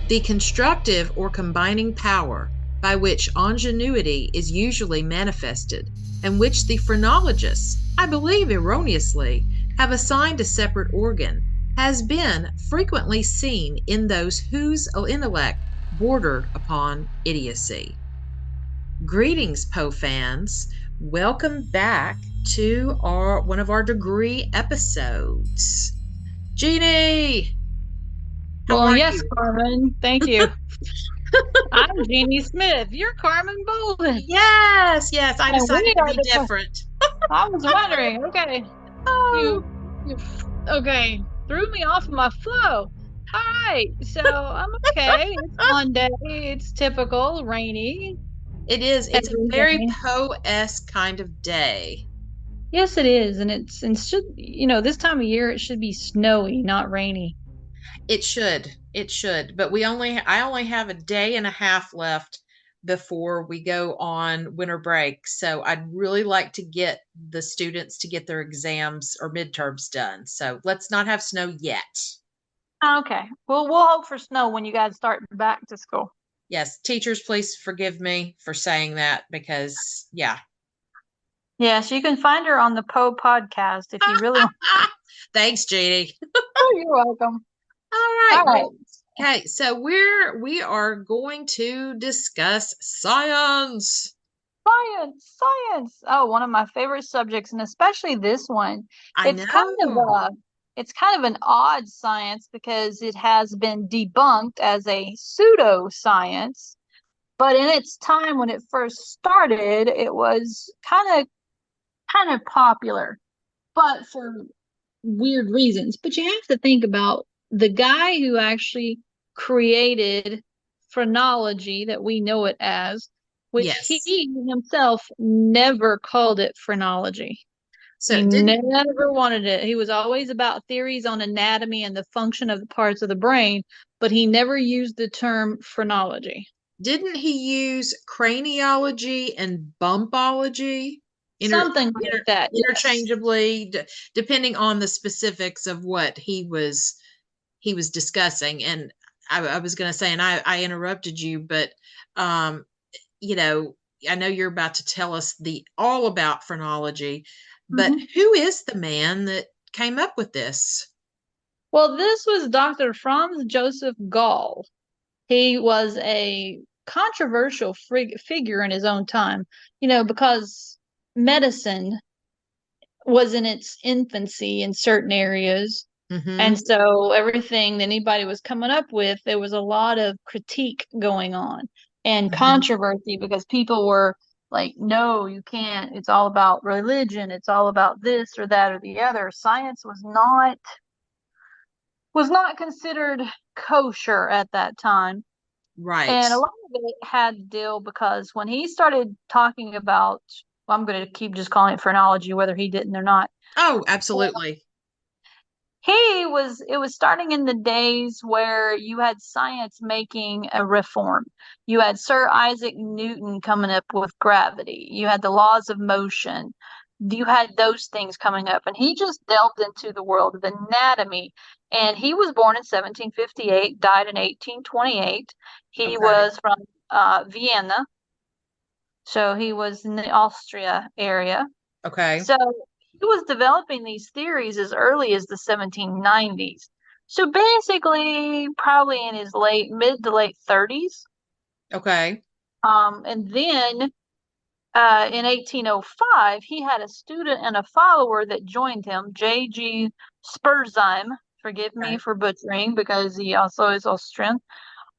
The constructive or combining power by which ingenuity is usually manifested, and which the phrenologists, I believe erroneously, have assigned a separate organ, has been frequently seen in those whose intellect bordered upon idiocy. Greetings, Poe fans. Welcome back to our one of our degree episodes. Jeannie, how Well, are yes, you? Carmen. Thank you. I'm Jeannie Smith. You're Carmen Bolden. Yes, yes, I And we decided to are be the. different. I was wondering, okay, Oh, you, okay, threw me off my flow. All right, so I'm okay. It's Monday. It's typical, rainy, it is. It's a very everything. Poe-esque kind of day. Yes, it is, and it should, this time of year it should be snowy, not rainy. It should. It should. But I only have a day and a half left before we go on winter break. So I'd really like to get the students to get their exams or midterms done. So let's not have snow yet. Okay, well, we'll hope for snow when you guys start back to school. Yes, teachers, please forgive me for saying that because, yeah. Yes, you can find her on the Poe podcast if you really want. Thanks, Jeannie. Oh, you're welcome. All All right. right. Well, okay. So we are going to discuss science. Science, science. Oh, one of my favorite subjects, and especially this one. I It's kind of know. a it's kind of an odd science because it has been debunked as a pseudo-science. But in its time when it first started, it was kind of popular, but for weird reasons. But you have to think about the guy who actually created phrenology that we know it as, which he Yes. himself never called it phrenology. He So never wanted it. He was always about theories on anatomy and the function of the parts of the brain, but he never used the term phrenology. didn't he use craniology and bumpology Something like that, yes. interchangeably, depending on the specifics of what he was discussing? And I was going to say, and I interrupted you, but um, you know, I know you're about to tell us the all about phrenology, but Mhm. who is the man that came up with this? Well, this was Dr. Franz Joseph Gall. He was a controversial figure in his own time, because medicine was in its infancy in certain areas. Mm-hmm. And so everything that anybody was coming up with, there was a lot of critique going on and Mm-hmm. controversy because people were like, no, you can't. It's all about religion. It's all about this or that or the other. Science was not considered kosher at that time. Right. And a lot of it had to deal because when he started talking about, well, I'm going to keep just calling it phrenology, whether he didn't or not. Oh, absolutely. It was starting in the days where you had science making a reform. You had Sir Isaac Newton coming up with gravity. You had the laws of motion. You had those things coming up, and he just delved into the world of anatomy. And he was born in 1758, died in 1828. He Okay. was from Vienna, so he was in the Austria area. Okay. So he was developing these theories as early as the 1790s. So basically, probably in his mid to late 30s. Okay. And then in 1805, he had a student and a follower that joined him, J.G. Spurzheim. Forgive me Okay. for butchering because he also is Austrian.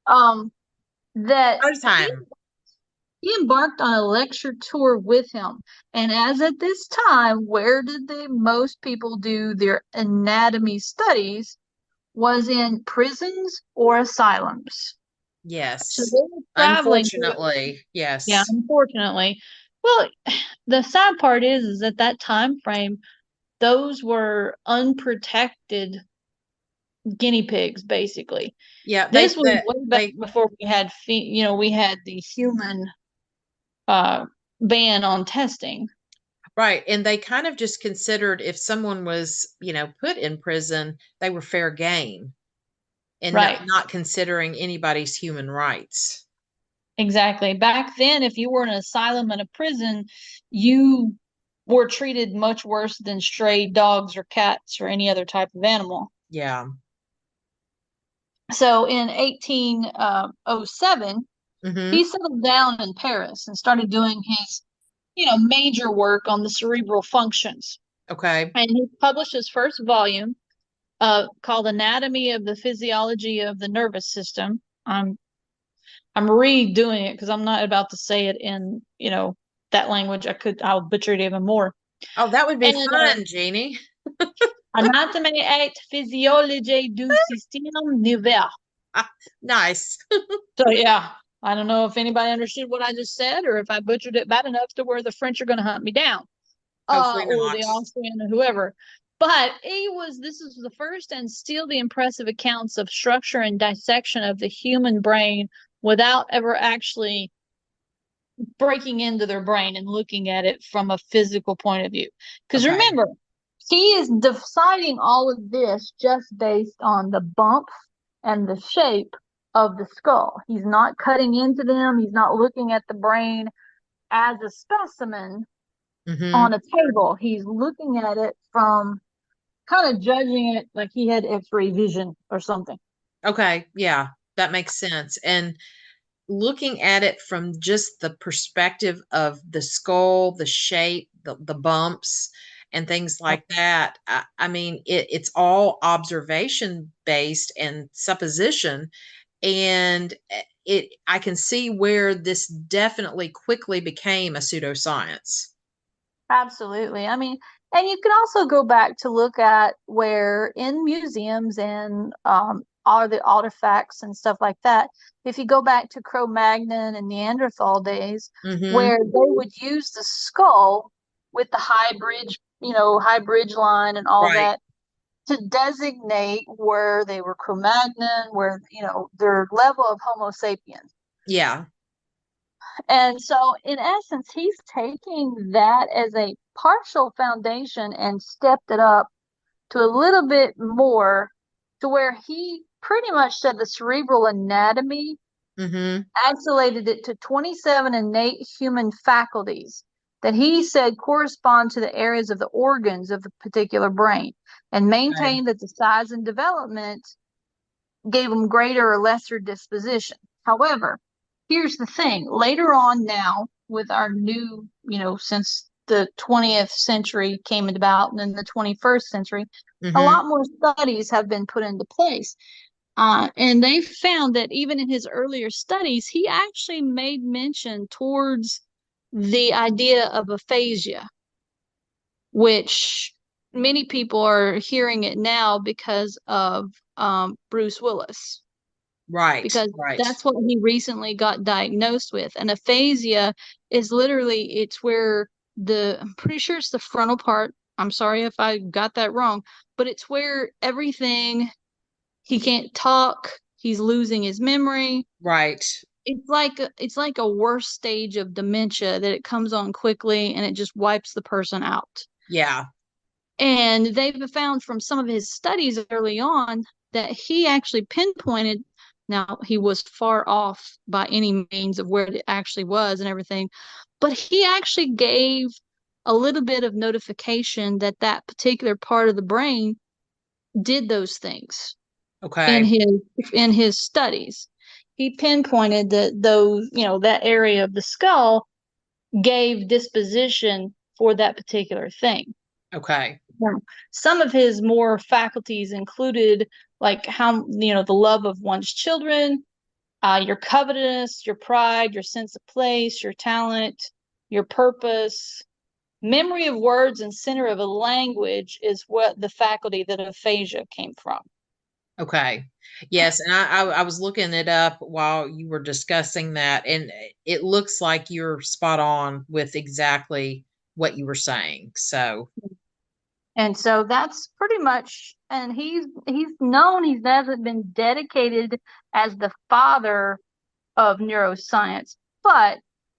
Um, that First he time. He embarked on a lecture tour with him. And as at this time, where did the most people do their anatomy studies was in prisons or asylums. So Yes. they were traveling through, Unfortunately, yeah, yes. unfortunately. Well, the sad part is at that time frame, those were unprotected guinea pigs, basically. Yeah, This was way back they before we had the human uh, ban on testing. right, and they kind of just considered if someone was, put in prison, they were fair game. and Right. not considering anybody's human rights. Exactly. Back then, if you were in an asylum and a prison, you were treated much worse than stray dogs or cats or any other type of animal. Yeah. So in 1807, Mm-hmm. he settled down in Paris and started doing his, major work on the cerebral functions. Okay. And he published his first volume called Anatomy of the Physiology of the Nervous System. I'm redoing it because I'm not about to say it in, that language. I'll butcher it even more. Oh, that would be And fun, Jeanie. Anatomy et Physiologie du Système Nerveux. Nice. So yeah, I don't know if anybody understood what I just said or if I butchered it bad enough to where the French are going to hunt me down, Hopefully or not. the Austrian or whoever. But this is the first and still the impressive accounts of structure and dissection of the human brain without ever actually breaking into their brain and looking at it from a physical point of view. Because Okay. remember, he is deciding all of this just based on the bumps and the shape of the skull. He's not cutting into them, he's not looking at the brain as a specimen Mm-hmm. on a table. He's looking at it from kind of judging it like he had x-ray vision or something. Okay. Yeah, that makes sense. And looking at it from just the perspective of the skull, the shape, the bumps, and things like that, I mean, it's all observation based and supposition. And I can see where this definitely quickly became a pseudoscience. Absolutely. I mean, and you can also go back to look at where in museums and all the artifacts and stuff like that, if you go back to Cro-Magnon and Neanderthal days, Mm-hmm. where they would use the skull with the high bridge line and all Right. that to designate where they were Cro-Magnon, where, their level of Homo sapiens. Yeah. And so, in essence, he's taking that as a partial foundation and stepped it up to a little bit more to where he pretty much said the cerebral anatomy Mm-hmm. isolated it to 27 innate human faculties that he said correspond to the areas of the organs of the particular brain and Okay. maintained that the size and development gave them greater or lesser disposition. However, here's the thing later on now, with our new, since the 20th century came about and then the 21st century, a Mm-hmm. lot more studies have been put into place. And they found that even in his earlier studies, he actually made mention towards the idea of aphasia, which many people are hearing it now because of Bruce Willis, Right. because Right. that's what he recently got diagnosed with. And aphasia is literally it's where I'm pretty sure it's the frontal part. I'm sorry if I got that wrong, but it's where everything he can't talk, he's losing his memory. Right. It's like a worse stage of dementia that it comes on quickly and it just wipes the person out. Yeah. And they've found from some of his studies early on that he actually pinpointed. Now, he was far off by any means of where it actually was and everything, but he actually gave a little bit of notification that that particular part of the brain did those things in Okay. his studies. He pinpointed that those, that area of the skull gave disposition for that particular thing. Okay. Some of his more faculties included like how the love of one's children, your covetousness, your pride, your sense of place, your talent, your purpose, memory of words, and center of a language is what the faculty that aphasia came from. Okay. Yes, and I was looking it up while you were discussing that, and it looks like you're spot on with exactly what you were saying. So, And so that's pretty much, and he's known, he hasn't been dedicated as the father of neuroscience, but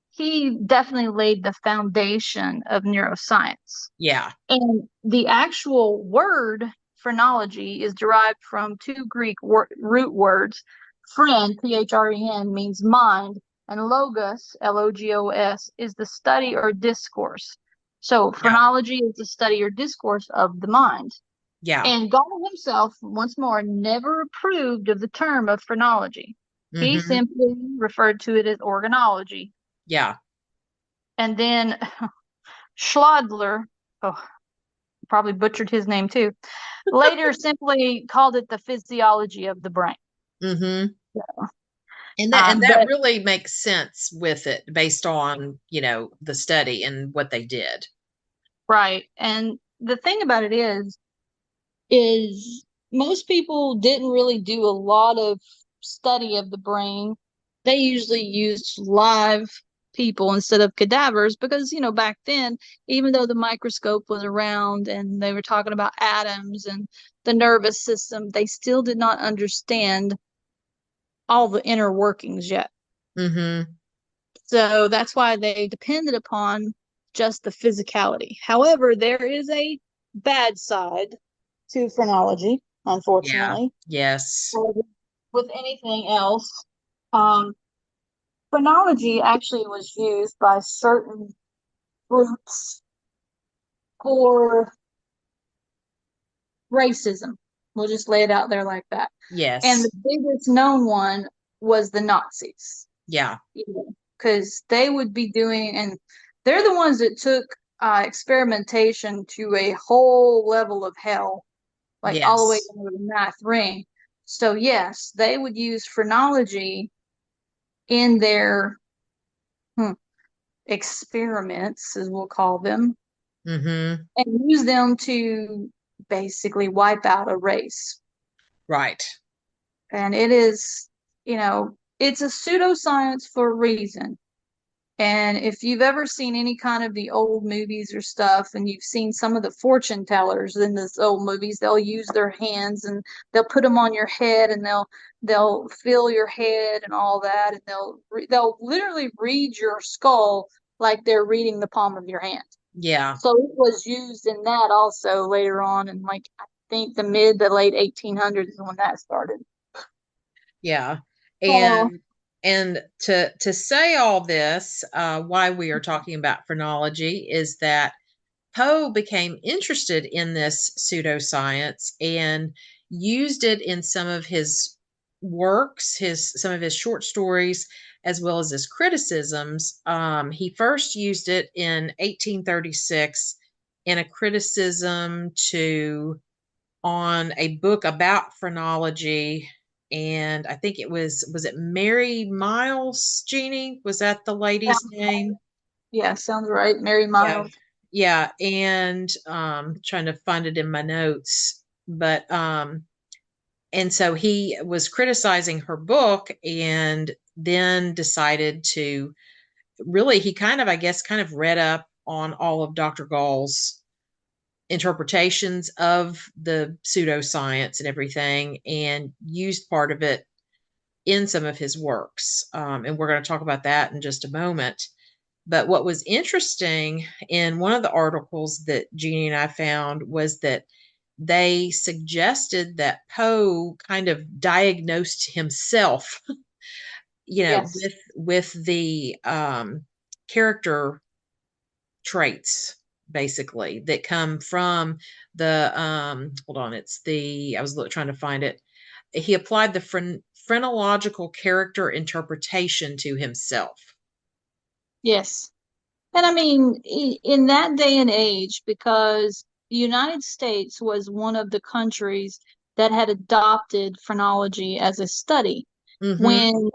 he definitely laid the foundation of neuroscience. yeah. And the actual word phrenology is derived from two Greek root words. Phren, P-H-R-E-N, means mind, and logos, L-O-G-O-S, is the study or discourse. So Yeah. phrenology is the study or discourse of the mind. Yeah. And Gall himself, once more, never approved of the term of phrenology. He Mm-hmm. simply referred to it as organology. Yeah. And then Schladler, oh, probably butchered his name too, later simply called it the physiology of the brain. Mm-hmm. And that But really makes sense with it based on, the study and what they did. right, and the thing about it is most people didn't really do a lot of study of the brain. They usually used live people instead of cadavers because, back then, even though the microscope was around and they were talking about atoms and the nervous system, they still did not understand all the inner workings yet. Mm-hmm. So that's why they depended upon just the physicality. However, there is a bad side to phrenology, Yeah. unfortunately. Yes. With anything else, um, phrenology actually was used by certain groups for racism. We'll just lay it out there like that. And the Yes. biggest known one was the Nazis, Yeah. because they would be doing, and they're the ones that took experimentation to a whole level of hell, like all the way Yes. down to the ninth ring. So yes, they would use phrenology in their hmm, experiments, as we'll call them, Mm-hmm. and use them to basically wipe out a race. Right. And it is, it's a pseudoscience for a reason. And if you've ever seen any kind of the old movies or stuff, and you've seen some of the fortune tellers in those old movies, they'll use their hands and they'll put them on your head, and they'll feel your head and all that, and they'll literally read your skull like they're reading the palm of your hand. Yeah. So it was used in that also later on, and like I think the mid to late 1800s is when that started. Yeah. Oh, And to say all this, why we are talking about phrenology is that Poe became interested in this pseudoscience and used it in some of his works, his some of his short stories, as well as his criticisms. He first used it in 1836 in a criticism to on a book about phrenology. And I think was it Mary Miles, Jeanie? Was that the lady's name? yeah, sounds right. Mary Yeah. Miles. Yeah. And trying to find it in my notes. But and so he was criticizing her book and then decided to really he kind of, I guess, kind of read up on all of Dr. Gall's interpretations of the pseudoscience and everything and used part of it in some of his works. And we're going to talk about that in just a moment. But what was interesting in one of the articles that Jeannie and I found was that they suggested that Poe kind of diagnosed himself, Yes. with the character traits basically that come from the hold on, it's the I was trying to find it. He applied the phrenological character interpretation to himself. Yes. And I mean, in that day and age, because the United States was one of the countries that had adopted phrenology as a study, Mm-hmm. when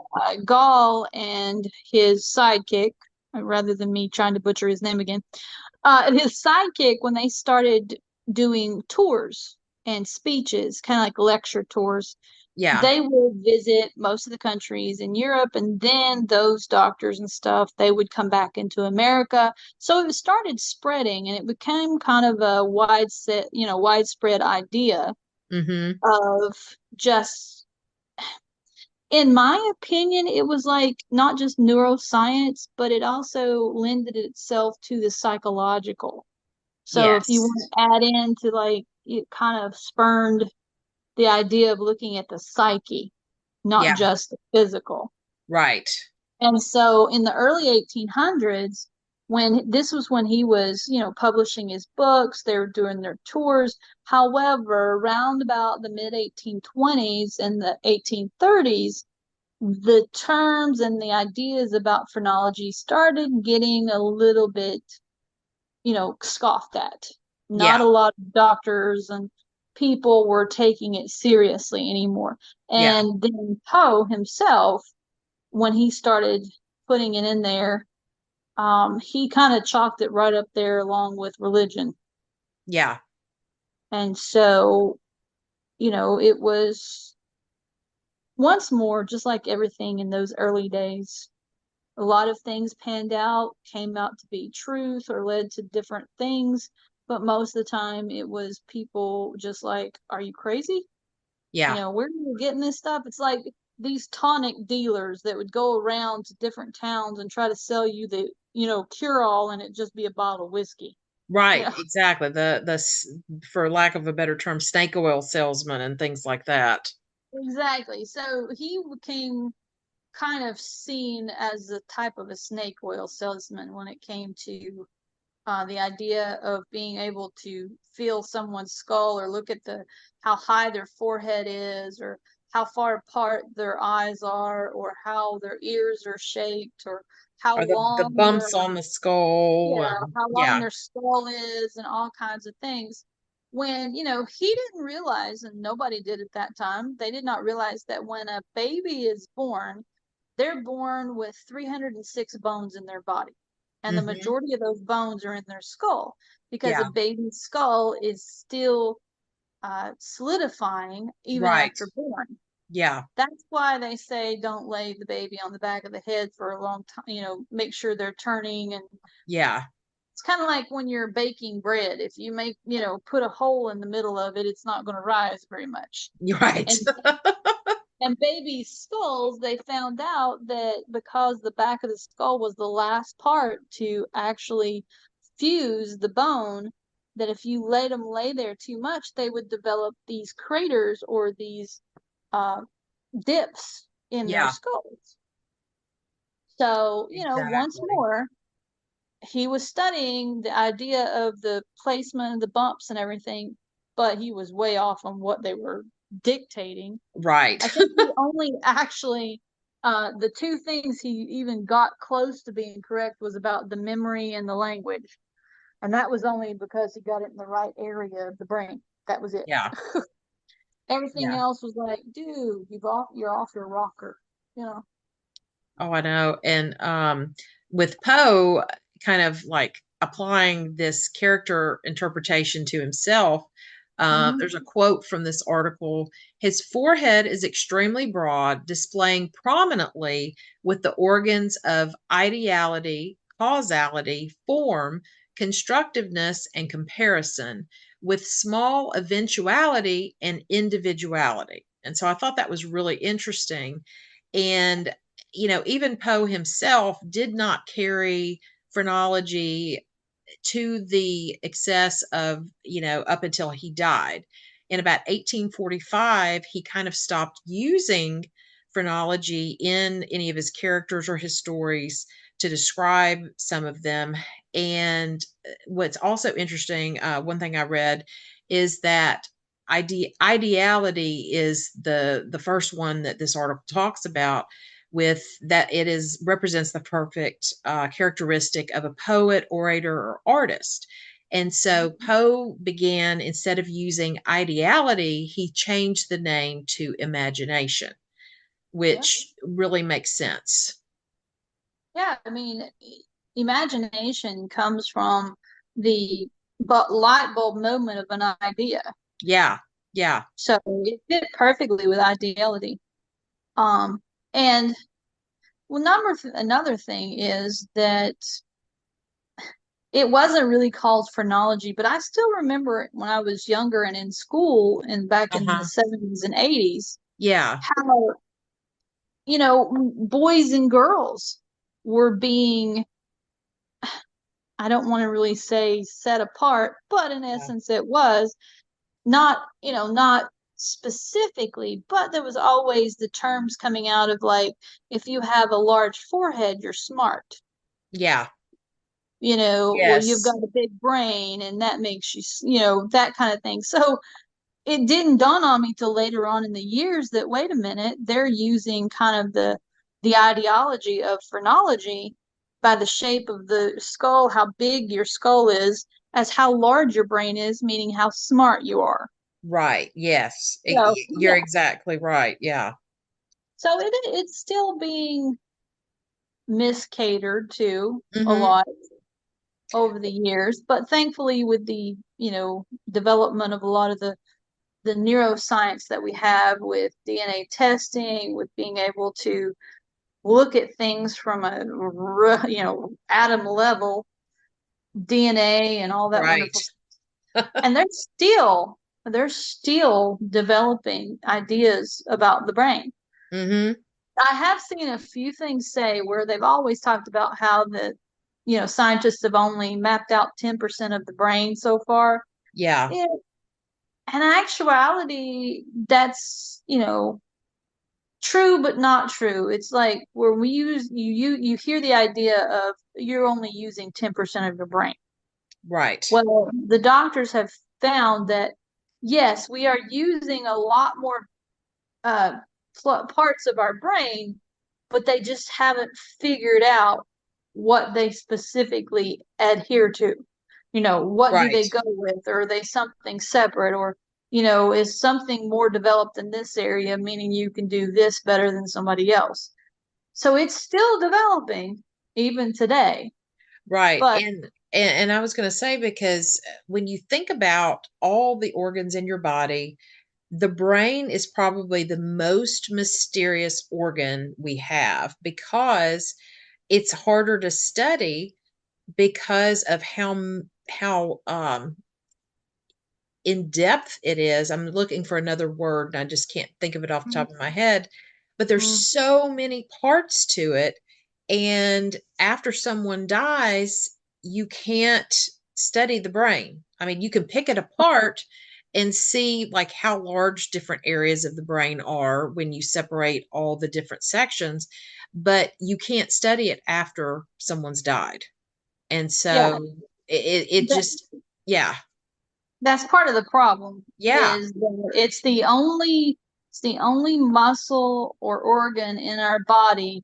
Gall and his sidekick, rather than me trying to butcher his name again, his sidekick, when they started doing tours and speeches, kind of like lecture tours, Yeah. they would visit most of the countries in Europe, and then those doctors and stuff, they would come back into America. So it started spreading, and it became kind of a widespread idea Mm-hmm. of just, in my opinion, it was like not just neuroscience, but it also lended itself to the psychological. So if you Yes. want to add into like it kind of spurned the idea of looking at the psyche, not Yeah. just the physical. Right. And so in the early 1800s, when this was when he was, publishing his books, they were doing their tours. However, around about the mid 1820s and the 1830s, the terms and the ideas about phrenology started getting a little bit, scoffed at. Yeah. Not a lot of doctors and people were taking it seriously anymore. Yeah. And then Poe himself, when he started putting it in there, he kind of chalked it right up there along with religion. Yeah. And so, it was once more just like everything in those early days. A lot of things panned out, came out to be truth or led to different things, but most of the time it was people just like, are you crazy? Yeah. Where are you getting this stuff? It's like these tonic dealers that would go around to different towns and try to sell you the, cure all, and it just be a bottle of whiskey. Right. Yeah, Exactly. For lack of a better term, snake oil salesman and things like that. exactly. So he became kind of seen as a type of a snake oil salesman when it came to the idea of being able to feel someone's skull or look at the how high their forehead is or how far apart their eyes are or how their ears are shaped or how Or the long their bumps on the skull yeah and how long yeah. their skull is and all kinds of things when he didn't realize, and nobody did at that time, they did not realize that when a baby is born, they're born with 306 bones in their body. And the Hmm. majority of those bones are in their skull because a Yeah. baby's skull is still solidifying even Right. after born. Yeah. That's why they say don't lay the baby on the back of the head for a long time, make sure they're turning. And Yeah. it's kind of like when you're baking bread. If you make, put a hole in the middle of it, it's not going to rise very much. You're right. And and baby skulls, they found out that because the back of the skull was the last part to actually fuse the bone, that if you let them lay there too much, they would develop these craters or these uh, dips in their Yeah. skulls. So, once Exactly. more, he was studying the idea of the placement of the bumps and everything, but he was way off on what they were dictating. Right. I think he only actually, the two things he even got close to being correct was about the memory and the language. And that was only because he got it in the right area of the brain. That was it. Yeah. Everything Yeah. else was like, dude, you're off your rocker, you know. Oh, I know. And with Poe kind of like applying this character interpretation to himself, Mm-hmm. there's a quote from this article. His forehead is extremely broad, displaying prominently with the organs of ideality, causality, form, constructiveness, and comparison, with small eventuality and individuality. And so I thought that was really interesting. And even Poe himself did not carry phrenology to the excess of, up until he died. In about 1845, he kind of stopped using phrenology in any of his characters or his stories to describe some of them. And what's also interesting, one thing I read is that ideality is the first one that this article talks about, with that it is represents the perfect characteristic of a poet, orator, or artist. And so Poe began, instead of using ideality, he changed the name to imagination, Yeah. which really makes sense. Yeah. I mean, imagination comes from the light bulb moment of an idea. Yeah, yeah, So it fit perfectly with ideality. Um, and well, another thing is that it wasn't really called phrenology, but I still remember when I was younger and in school and back in the uh-huh, 70s and 80s, yeah, how, boys and girls were being, I don't want to really say set apart, but in yeah, essence it was. not, not specifically, but there was always the terms coming out of like, if you have a large forehead, you're smart. Yeah. Or you've Yes. got a big brain and that makes you, that kind of thing. So it didn't dawn on me till later on in the years that, wait a minute, they're using kind of the ideology of phrenology by the shape of the skull, how big your skull is, as how large your brain is, meaning how smart you are. Right. Yes. So You're yeah, exactly right. Yeah. so it's still being miscatered to a Hmm. lot over the years, but thankfully with the development of a lot of the neuroscience that we have with DNA testing, with being able to look at things from a atom level, DNA and all that Right. wonderful. And they're still developing ideas about the brain. Hmm. I have seen a few things say where they've always talked about how scientists have only mapped out 10% of the brain so far. Yeah. Yeah. In actuality, that's, true but not true. It's like where we use you hear the idea of you're only using 10% of your brain. Right. Well, the doctors have found that yes, we are using a lot more uh, parts of our brain, but they just haven't figured out what they specifically adhere to. What do Right. they go with? Or are they something separate? Or, is something more developed in this area, meaning you can do this better than somebody else? So it's still developing even today. Right. But And I was going to say, because when you think about all the organs in your body, the brain is probably the most mysterious organ we have, because it's harder to study because of how in depth it is. I'm looking for another word and I just can't think of it off the top of my head. But there's mm, so many parts to it. And after someone dies, you can't study the brain. I mean, you can pick it apart and see like how large different areas of the brain are when you separate all the different sections, but you can't study it after someone's died. And yeah, so it that, just, yeah, that's part of the problem yeah, is that it's the only muscle or organ in our body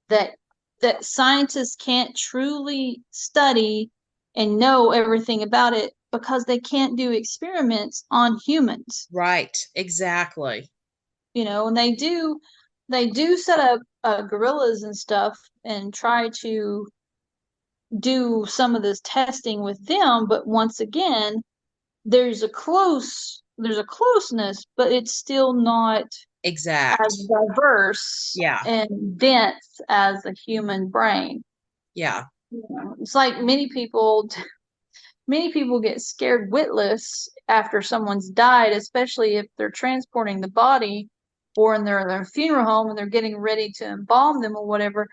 that scientists can't truly study and know everything about it because they can't do experiments on humans. right, exactly. And they do set up gorillas and stuff and try to do some of this testing with them, but once again, there's a closeness, but it's still not as Exact. diverse Yeah, and dense as a human brain. yeah. It's like many people get scared witless after someone's died, especially if they're transporting the body or in their funeral home and they're getting ready to embalm them or whatever,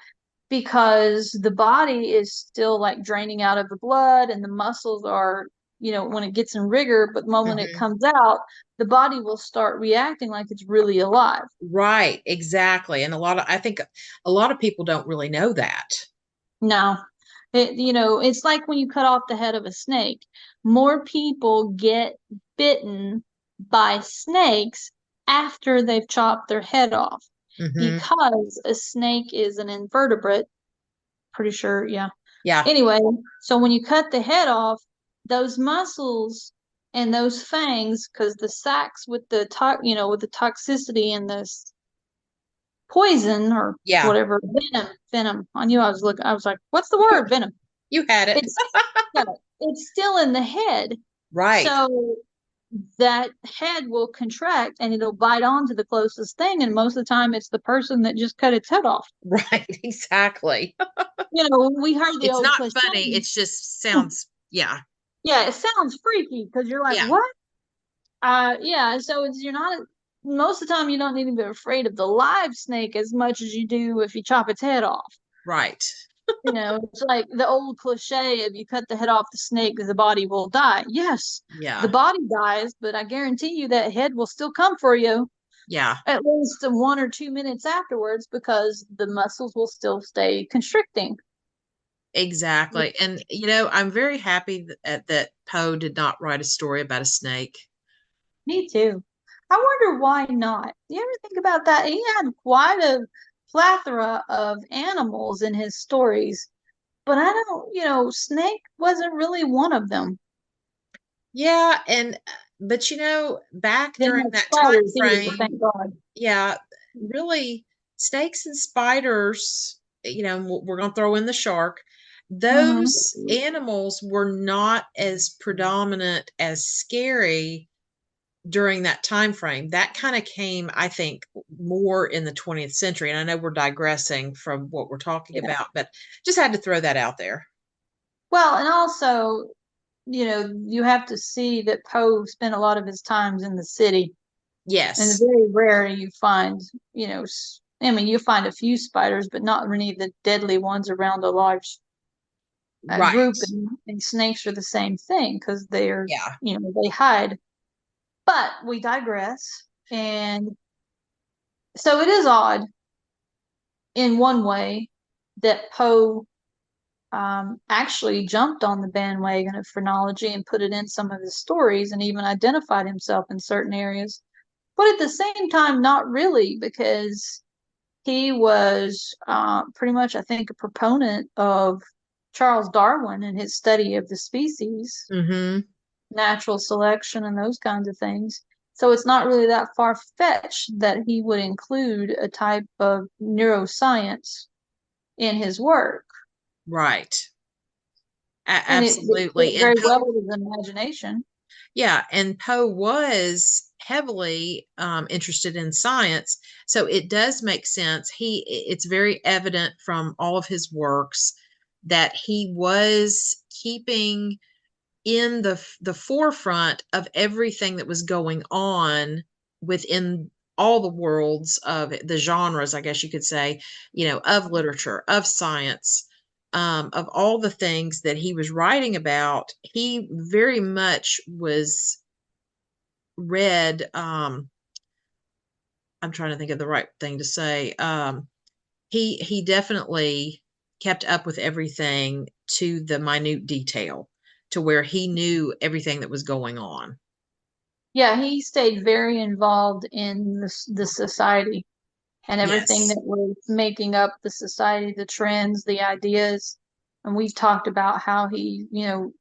because the body is still like draining out of the blood and the muscles are, when it gets in rigor, but the moment it Mhm. comes out, the body will start reacting like it's really alive. Right, exactly, and I think a lot of people don't really know that. No, it's like when you cut off the head of a snake. More people get bitten by snakes after they've chopped their head off Mhm. because a snake is an invertebrate. Pretty sure, yeah. Yeah, Anyway, so when you cut the head off, those muscles and those fangs, because the sacs with the toxicity and this poison or yeah, whatever, venom. I knew I was looking. I was like, what's the you word? Venom. you had it. It's yeah, it's still in the head. Right, So that head will contract and it'll bite onto the closest thing. And most of the time, it's the person that just cut its head off. right, exactly. We heard the It's old not cliche. funny, it's just sounds, yeah, Yeah, it sounds freaky because you're like, yeah, what? Yeah. So you're not. Most of the time, you don't need to be afraid of the live snake as much as you do if you chop its head off. right. It's like the old cliche, if you cut the head off the snake, the body will die. Yes, the Yeah. body dies, but I guarantee you that head will still come for you Yeah. at least 1 or 2 minutes afterwards because the muscles will still stay constricting. Exactly. And I'm very happy that Poe did not write a story about a snake. Me too. I wonder why not. You ever think about that? He had quite a plethora of animals in his stories, but I don't, snake wasn't really one of them. Yeah, and but back Didn't during have that time spiders either, frame, thank God. yeah, really snakes and spiders, we're going to throw in the shark. Hmm. Those animals were not as predominant as scary during that time frame. That kind of came, I think, more in the 20th century. And I know we're digressing from what we're talking Yeah. about, but just had to throw that out there. Well, and also, you have to see that Poe spent a lot of his times in the city, and Yes. very rare you find, I mean, you find a few spiders, but not many of the deadly ones around a large group. Right. And snakes are the same thing because Yeah. they hide. But we digress. And so it is odd in one way that Poe actually jumped on the bandwagon of phrenology and put it in some of his stories and even identified himself in certain areas. But at the same time, not really, because he was pretty much, I think, a proponent of Charles Darwin and his study of the species, Mm-hmm. natural selection, and those kinds of things. So it's not really that far fetched that he would include a type of neuroscience in his work. Right. And it Absolutely. fit And very Poe, well with his imagination. yeah, and Poe was heavily interested in science, so it does make sense. It's very evident from all of his works that he was keeping in the forefront of everything that was going on within all the worlds of the genres, I guess you could say, of literature, of science, of all the things that he was writing about. He very much was read. I'm trying to think of the right thing to say. He definitely kept up with everything to the minute detail, to where he knew everything that was going on. Yeah, he stayed very involved in the society and everything Yes. that was making up the society, the trends, the ideas. And we've talked about how he,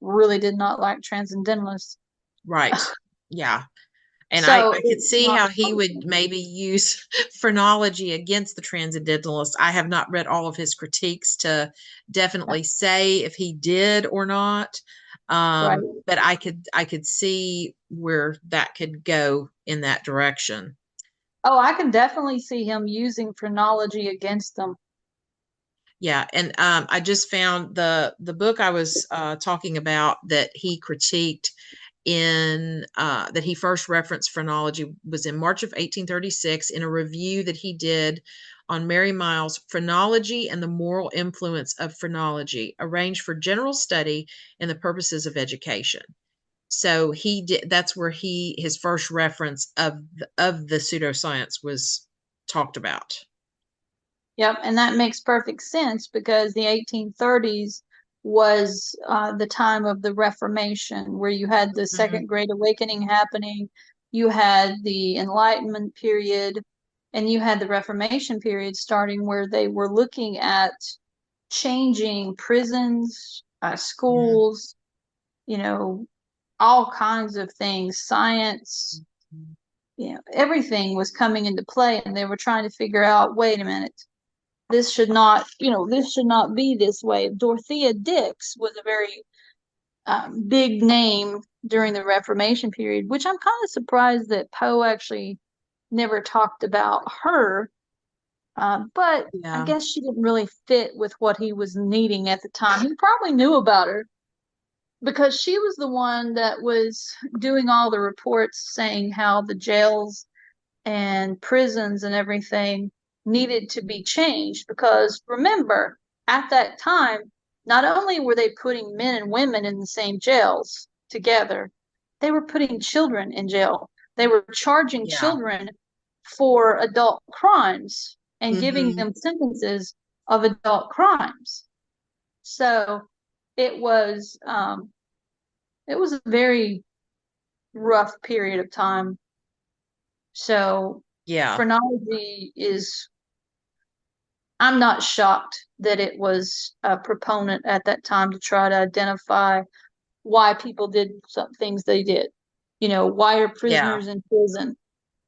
really did not like transcendentalists. Right. Yeah. And So I could it's see not how he would surprising. maybe use phrenology against the transcendentalists. I have not read all of his critiques to definitely say if he did or not. Right. But I could see where that could go in that direction. Oh, I can definitely see him using phrenology against them. Yeah, and I just found the book I was talking about that he critiqued in that he first referenced phrenology was in March of 1836 in a review that he did on Mary Miles' Phrenology and the Moral Influence of Phrenology, arranged for general study and the purposes of education. So he did. That's where his first reference of the pseudoscience was talked about. Yep, and that makes perfect sense because the 1830s was the time of the Reformation, where you had the Mhm. Second Great Awakening happening, you had the Enlightenment period, and you had the Reformation period starting, where they were looking at changing prisons, Mhm. schools, you know, all kinds of things, science, everything was coming into play, and they were trying to figure out, wait a minute, this should not be this way. Dorothea Dix was a very big name during the Reformation period, which I'm kind of surprised that Poe actually never talked about her. But I Yeah. guess she didn't really fit with what he was needing at the time. He probably knew about her because she was the one that was doing all the reports saying how the jails and prisons and everything needed to be changed. Because remember, at that time, not only were they putting men and women in the same jails together, they were putting children in jail. They were charging Yeah. children for adult crimes and giving Mm-hmm. them sentences of adult crimes. So it was um, it was a very rough period of time. So Yeah. phrenology is, I'm not shocked that it was a proponent at that time to try to identify why people did some things they did. Why are Yeah. prisoners in prison?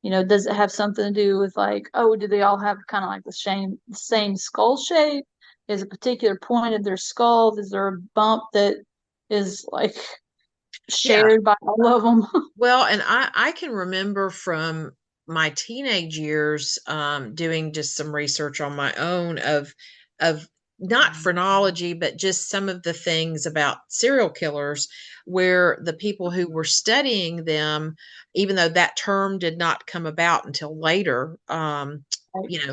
Does it have something to do with, like, oh, do they all have kind of like the same skull shape? Is a particular point of their skull? Is there a bump that is like Yeah. shared by all of them? Well, and I can remember from my teenage years doing just some research on my own of not phrenology, but just some of the things about serial killers, where the people who were studying them, even though that term did not come about until later,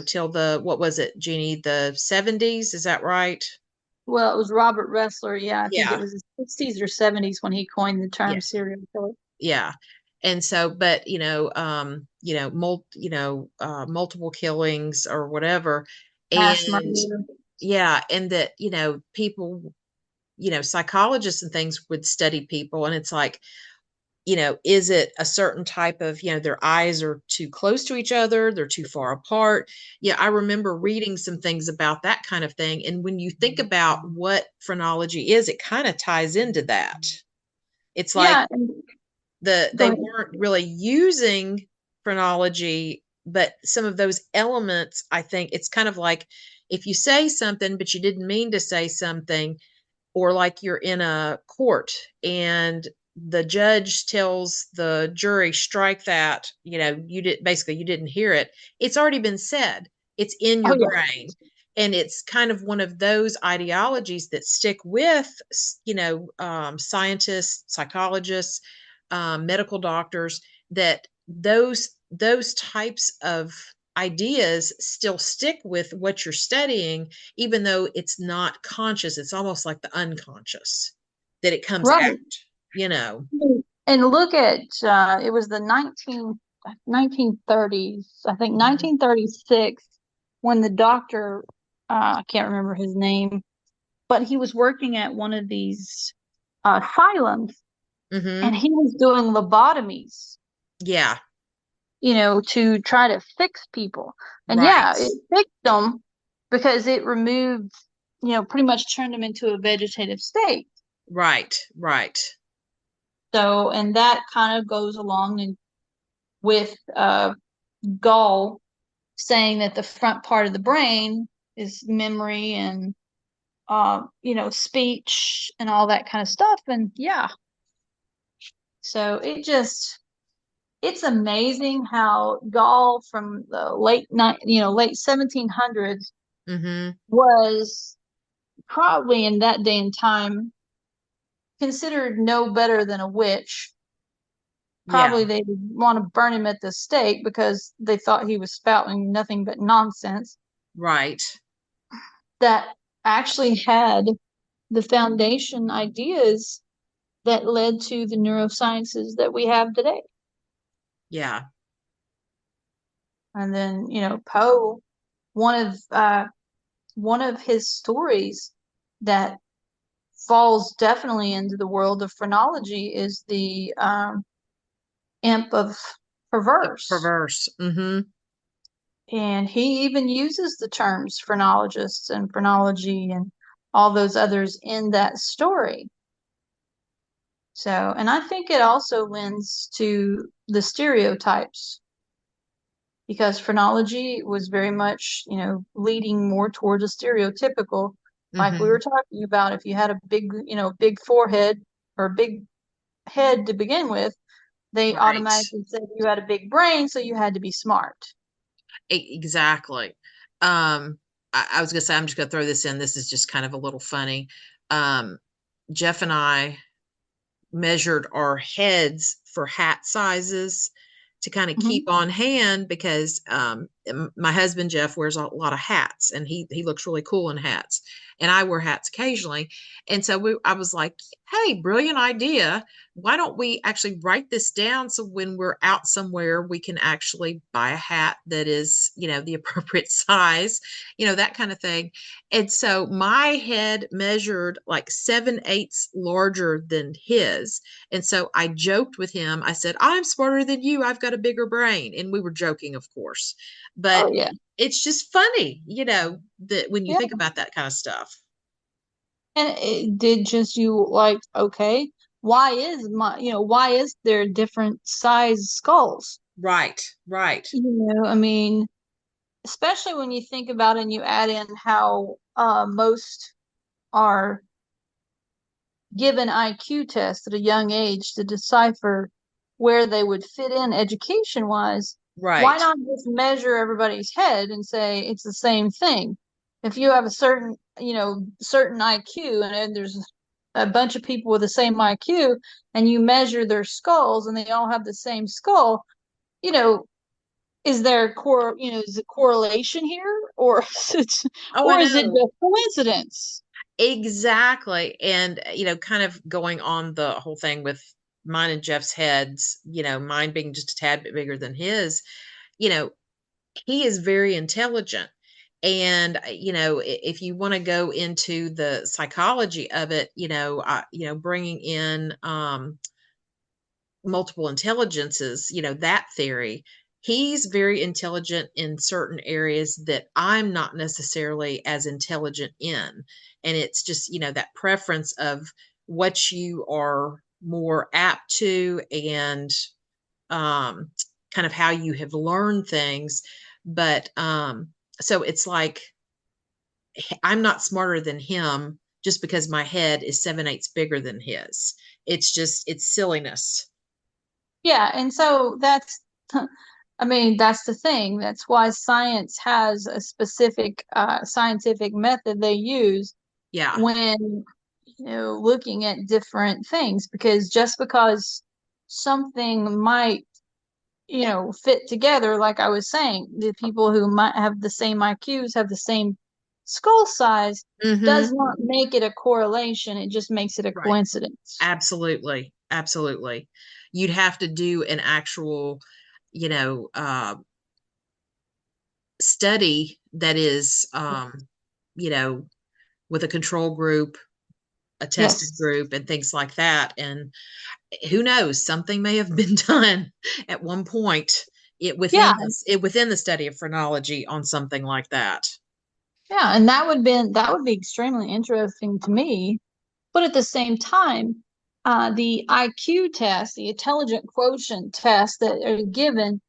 till the, what was it, Jeannie, the 70s, is that right? Well, it was Robert Ressler. Yeah, I think it Yeah, was his 60s or 70s when he coined the yeah. term serial killer. Yeah. And so, but multiple killings or whatever. Mass And murder. yeah, and that, people, psychologists and things would study people, and it's like, is it a certain type of, their eyes are too close to each other, they're too far apart. Yeah, I remember reading some things about that kind of thing. And when you think about what phrenology is, it kind of ties into that. It's like Yeah, and go they ahead. weren't really using phrenology, but some of those elements, I think it's kind of like if you say something but you didn't mean to say something, or like you're in a court and the judge tells the jury strike that, you didn't hear it. It's already been said. It's in Oh your yeah. brain. And it's kind of one of those ideologies that stick with, scientists, psychologists, medical doctors, that those types of ideas still stick with what you're studying, even though it's not conscious. It's almost like the unconscious that it comes Right. out. And look at, it was the 1930s, I think Hmm. 1936, when the doctor, I can't remember his name, but he was working at one of these asylums, and Hmm. he was doing lobotomies, Yeah. to try to fix people. And yeah, Right. it fixed them because it removed, pretty much turned them into a vegetative state. Right. Right. So, and that kind of goes along and with Gall saying that the front part of the brain is memory and speech and all that kind of stuff. And yeah, so it's amazing how Gall from the late 1700s Hmm. was probably in that day and time considered no better than a witch. Yeah. Probably they would want to burn him at the stake because they thought he was spouting nothing but nonsense Right. that actually had the foundation ideas that led to the neurosciences that we have today. Yeah. And then, Poe, one of uh, one of his stories that falls definitely into the world of phrenology is the imp of The perverse. perverse. Hmm. And he even uses the terms phrenologists and phrenology and all those others in that story. So, and I think it also lends to the stereotypes because phrenology was very much, leading more towards a stereotypical, like we were Hmm. talking about. If you had a big forehead or a big head to begin with, they Right. automatically said you had a big brain, so you had to be smart. Exactly. I was gonna say, I'm just gonna throw this in. This is just kind of a little funny. Um, Jeff and I measured our heads for hat sizes, to kind of Hmm. keep on hand because my husband Jeff wears a lot of hats, and he looks really cool in hats, and I wear hats occasionally. And so I was like, hey, brilliant idea. Why don't we actually write this down so when we're out somewhere we can actually buy a hat that is, the appropriate size, that kind of thing. And so my head measured like 7/8 larger than his. And so I joked with him. I said, I'm smarter than you. I've got a bigger brain. And we were joking, of course. But Oh yeah. it's just funny, that when you Yeah. think about that kind of stuff. And it did just you like, okay, why is there different size skulls? Right, right, I mean, especially when you think about it and you add in how most are given IQ tests at a young age to decipher where they would fit in education wise, why right. not just measure everybody's head and say it's the same thing? If you have a certain IQ and then there's a bunch of people with the same IQ and you measure their skulls and they all have the same skull, you know, is there is it correlation here or is it Oh, I or is it know. just coincidence? Exactly. And, kind of going on the whole thing with mine and Jeff's heads, mine being just a tad bit bigger than his, you know, he is very intelligent. And, if you want to go into the psychology of it, bringing in multiple intelligences, that theory, he's very intelligent in certain areas that I'm not necessarily as intelligent in. And it's just, that preference of what you are more apt to, and um, kind of how you have learned things. But so it's like I'm not smarter than him just because my head is 7/8 bigger than his. It's silliness. Yeah, and so that's, I mean, that's the thing. That's why science has a specific scientific method they use Yeah. when, looking at different things, because just because something might, fit together, like I was saying, the people who might have the same IQs have the same skull size does Hmm. not make it a correlation. It just makes it a Right. coincidence. Absolutely. Absolutely. You'd have to do an actual, you know, study that is, you know, with a control group, a tested Yes. group, and things like that. And who knows, something may have been done at one point Yeah, within the study of phrenology on something like that. yeah, and that would be extremely interesting to me. But at the same time, the IQ test, the intelligent quotient tests that are given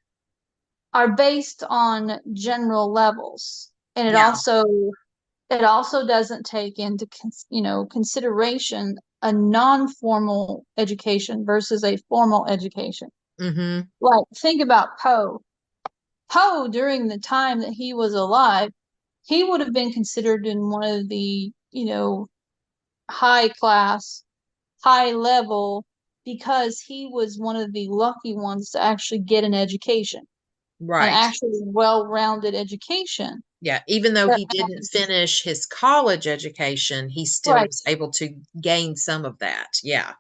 are based on general levels, and it Yeah. also it also doesn't take into consideration a non-formal education versus a formal education. Hmm. Like think about Poe. Poe during the time that he was alive, he would have been considered in one of the high class, high level, because he was one of the lucky ones to actually get an education, an Right. actually well-rounded education. Yeah, even though he didn't Whereas, finish his college education, he still right, was able to gain some of that. Yeah.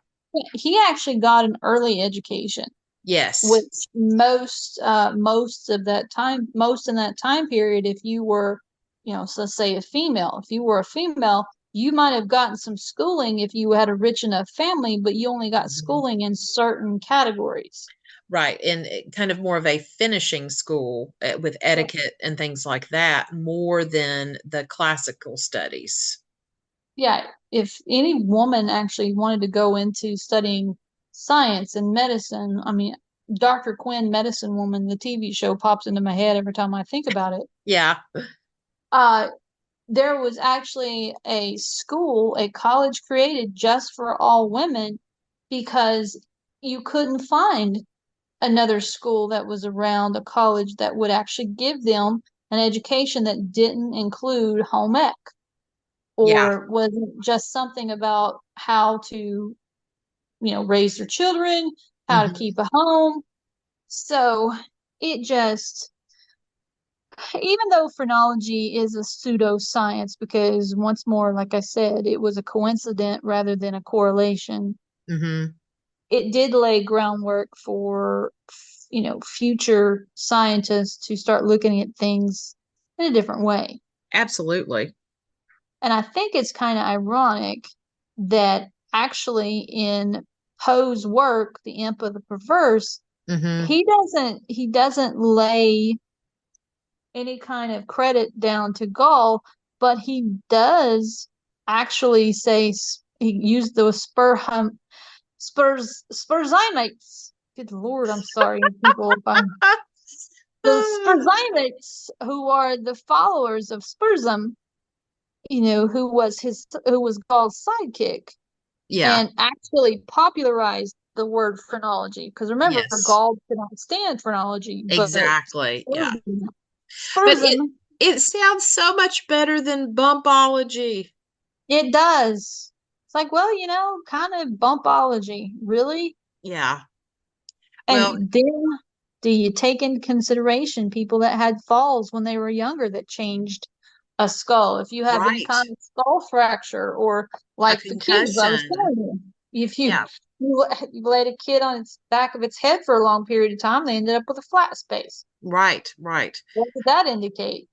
he actually got an early education, Yes. which most in that time period, if you were, so let's say a female, if you were a female, you might have gotten some schooling if you had a rich enough family, but you only got Mhm. schooling in certain categories. Right. And kind of more of a finishing school with etiquette and things like that, more than the classical studies. Yeah, if any woman actually wanted to go into studying science and medicine, I mean, Dr. Quinn, Medicine Woman, the TV show pops into my head every time I think about it. Yeah. Uh, there was actually a school, a college created just for all women because you couldn't find another school that was around, a college that would actually give them an education that didn't include home ec Yeah. or wasn't just something about how to, raise their children, how to Hmm. keep a home. So it just, even though phrenology is a pseudoscience, because once more, like I said, it was a coincidence rather than a correlation, Mm-hmm. it did lay groundwork for, future scientists to start looking at things in a different way. Absolutely. And I think it's kind of ironic that actually in Poe's work, The Imp of the Perverse, Mm-hmm. he doesn't lay any kind of credit down to Gall, but he does actually say he used those spurzymates. Good Lord, I'm sorry, people, if I'm the spurzymates, who are the followers of Spurzum, who was Gall's sidekick, Yeah. and actually popularized the word phrenology. Because remember, Yes. Gall did not stand phrenology, but Exactly. Yeah. But Spurzum, it sounds so much better than bumpology. it does. It's like, well, kind of bumpology, really. Yeah. Well, And then do you take into consideration people that had falls when they were younger that changed a skull? If you have any right. kind of skull fracture, or A like the kids I was concussion. telling you, if Yeah. you laid a kid on its back of its head for a long period of time, they ended up with a flat space. Right. Right. What did that indicate?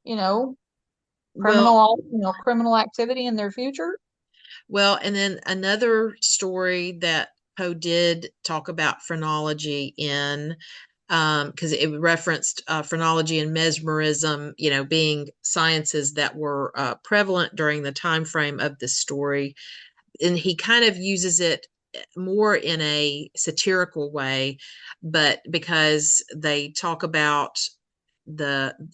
Well, Criminal activity in their future. well, and then another story that Poe did talk about phrenology in, because it referenced phrenology and mesmerism, being sciences that were prevalent during the time frame of this story, and he kind of uses it more in a satirical way, but because they talk about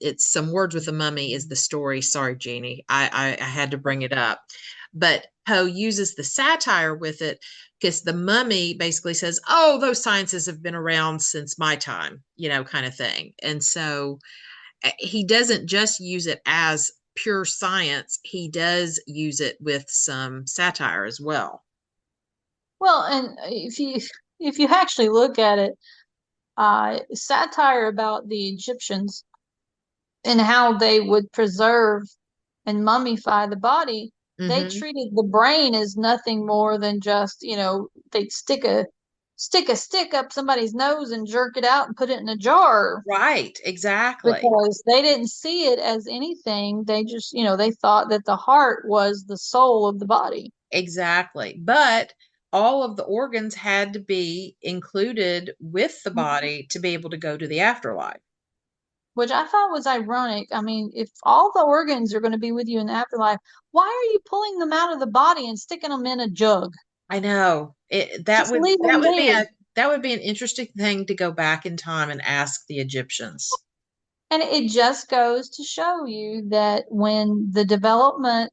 it's Some Words with a Mummy is the story. Sorry, Jeannie, I had to bring it up, but Poe uses the satire with it because the mummy basically says, "Oh, those sciences have been around since my time," kind of thing, and so he doesn't just use it as pure science, he does use it with some satire as well. Well, and if you actually look at it, satire about the Egyptians and how they would preserve and mummify the body, they Mm-hmm. treated the brain as nothing more than just, they'd stick a stick up somebody's nose and jerk it out and put it in a jar, Right, exactly. because they didn't see it as anything. They just, they thought that the heart was the soul of the body. Exactly. But all of the organs had to be included with the body to be able to go to the afterlife. Which I thought was ironic. I mean, if all the organs are going to be with you in the afterlife, why are you pulling them out of the body and sticking them in a jug? I know. It that Just would leave that them would be dead. an interesting thing to go back in time and ask the Egyptians. And it just goes to show you that when the development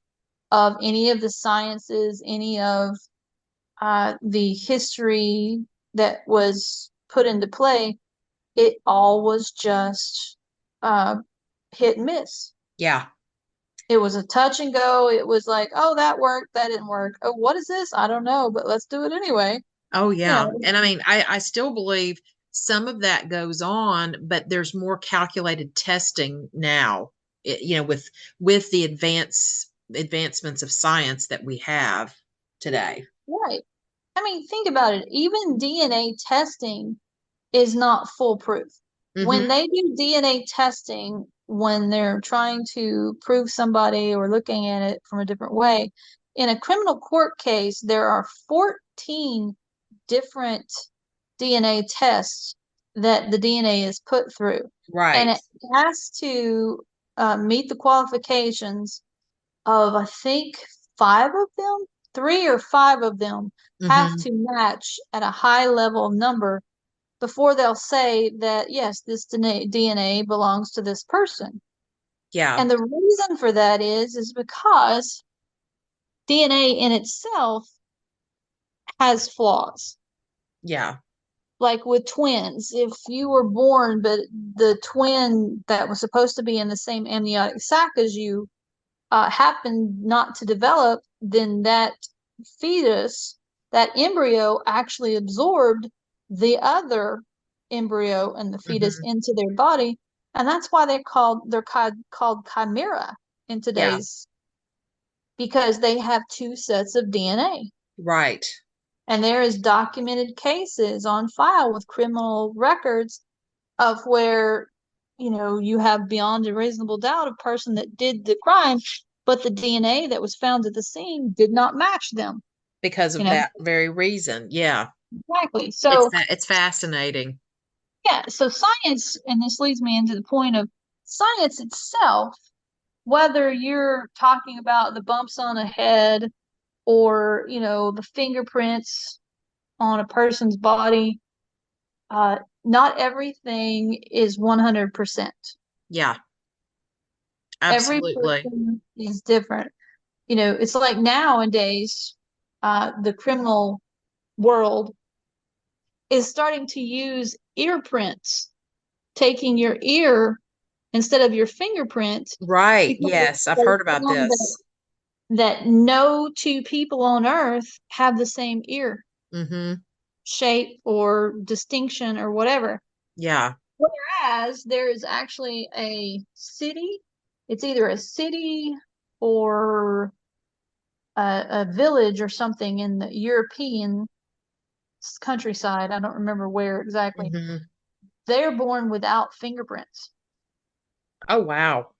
of any of the sciences, any of the history that was put into play, it all was just uh, hit and miss. Yeah. It was a touch and go. It was like, oh, that worked, that didn't work. Oh, what is this? I don't know, but let's do it anyway. Oh, You yeah. know, And I mean, I still believe some of that goes on, but there's more calculated testing now, with the advancements of science that we have today. right. I mean, think about it. Even DNA testing is not foolproof. When Hmm. they do DNA testing, when they're trying to prove somebody or looking at it from a different way, in a criminal court case, there are 14 different DNA tests that the DNA is put through. And Right. it has to meet the qualifications of, I think, five of them, three or five of them have Hmm. to match at a high level number before they'll say that, yes, this DNA belongs to this person. Yeah. And the reason for that is because DNA in itself has flaws. Yeah. Like with twins, if you were born, but the twin that was supposed to be in the same amniotic sac as you happened not to develop, then that fetus, that embryo, actually absorbed the other embryo and the fetus Hmm. into their body, and that's why they're called chimera in Yeah. today's, because they have two sets of DNA. Right. And there is documented cases on file with criminal records of where, you have beyond a reasonable doubt a person that did the crime, but the DNA that was found at the scene did not match them. Because You of know, that very reason. Yeah. exactly. So, It's fascinating. yeah, so science, and this leads me into the point of science itself, whether you're talking about the bumps on a head or, the fingerprints on a person's body, not everything is 100%. Yeah, Every absolutely. person is different. It's like nowadays, the criminal world is starting to use ear prints, taking your ear instead of your fingerprint, Right. because Yes, I've they heard about found this. that no two people on earth have the same ear Hmm. shape or distinction or whatever. Yeah. Whereas there is actually a city, it's either a city or a village or something in the European countryside. I don't remember where exactly. Hmm. They're born without fingerprints. Oh, wow.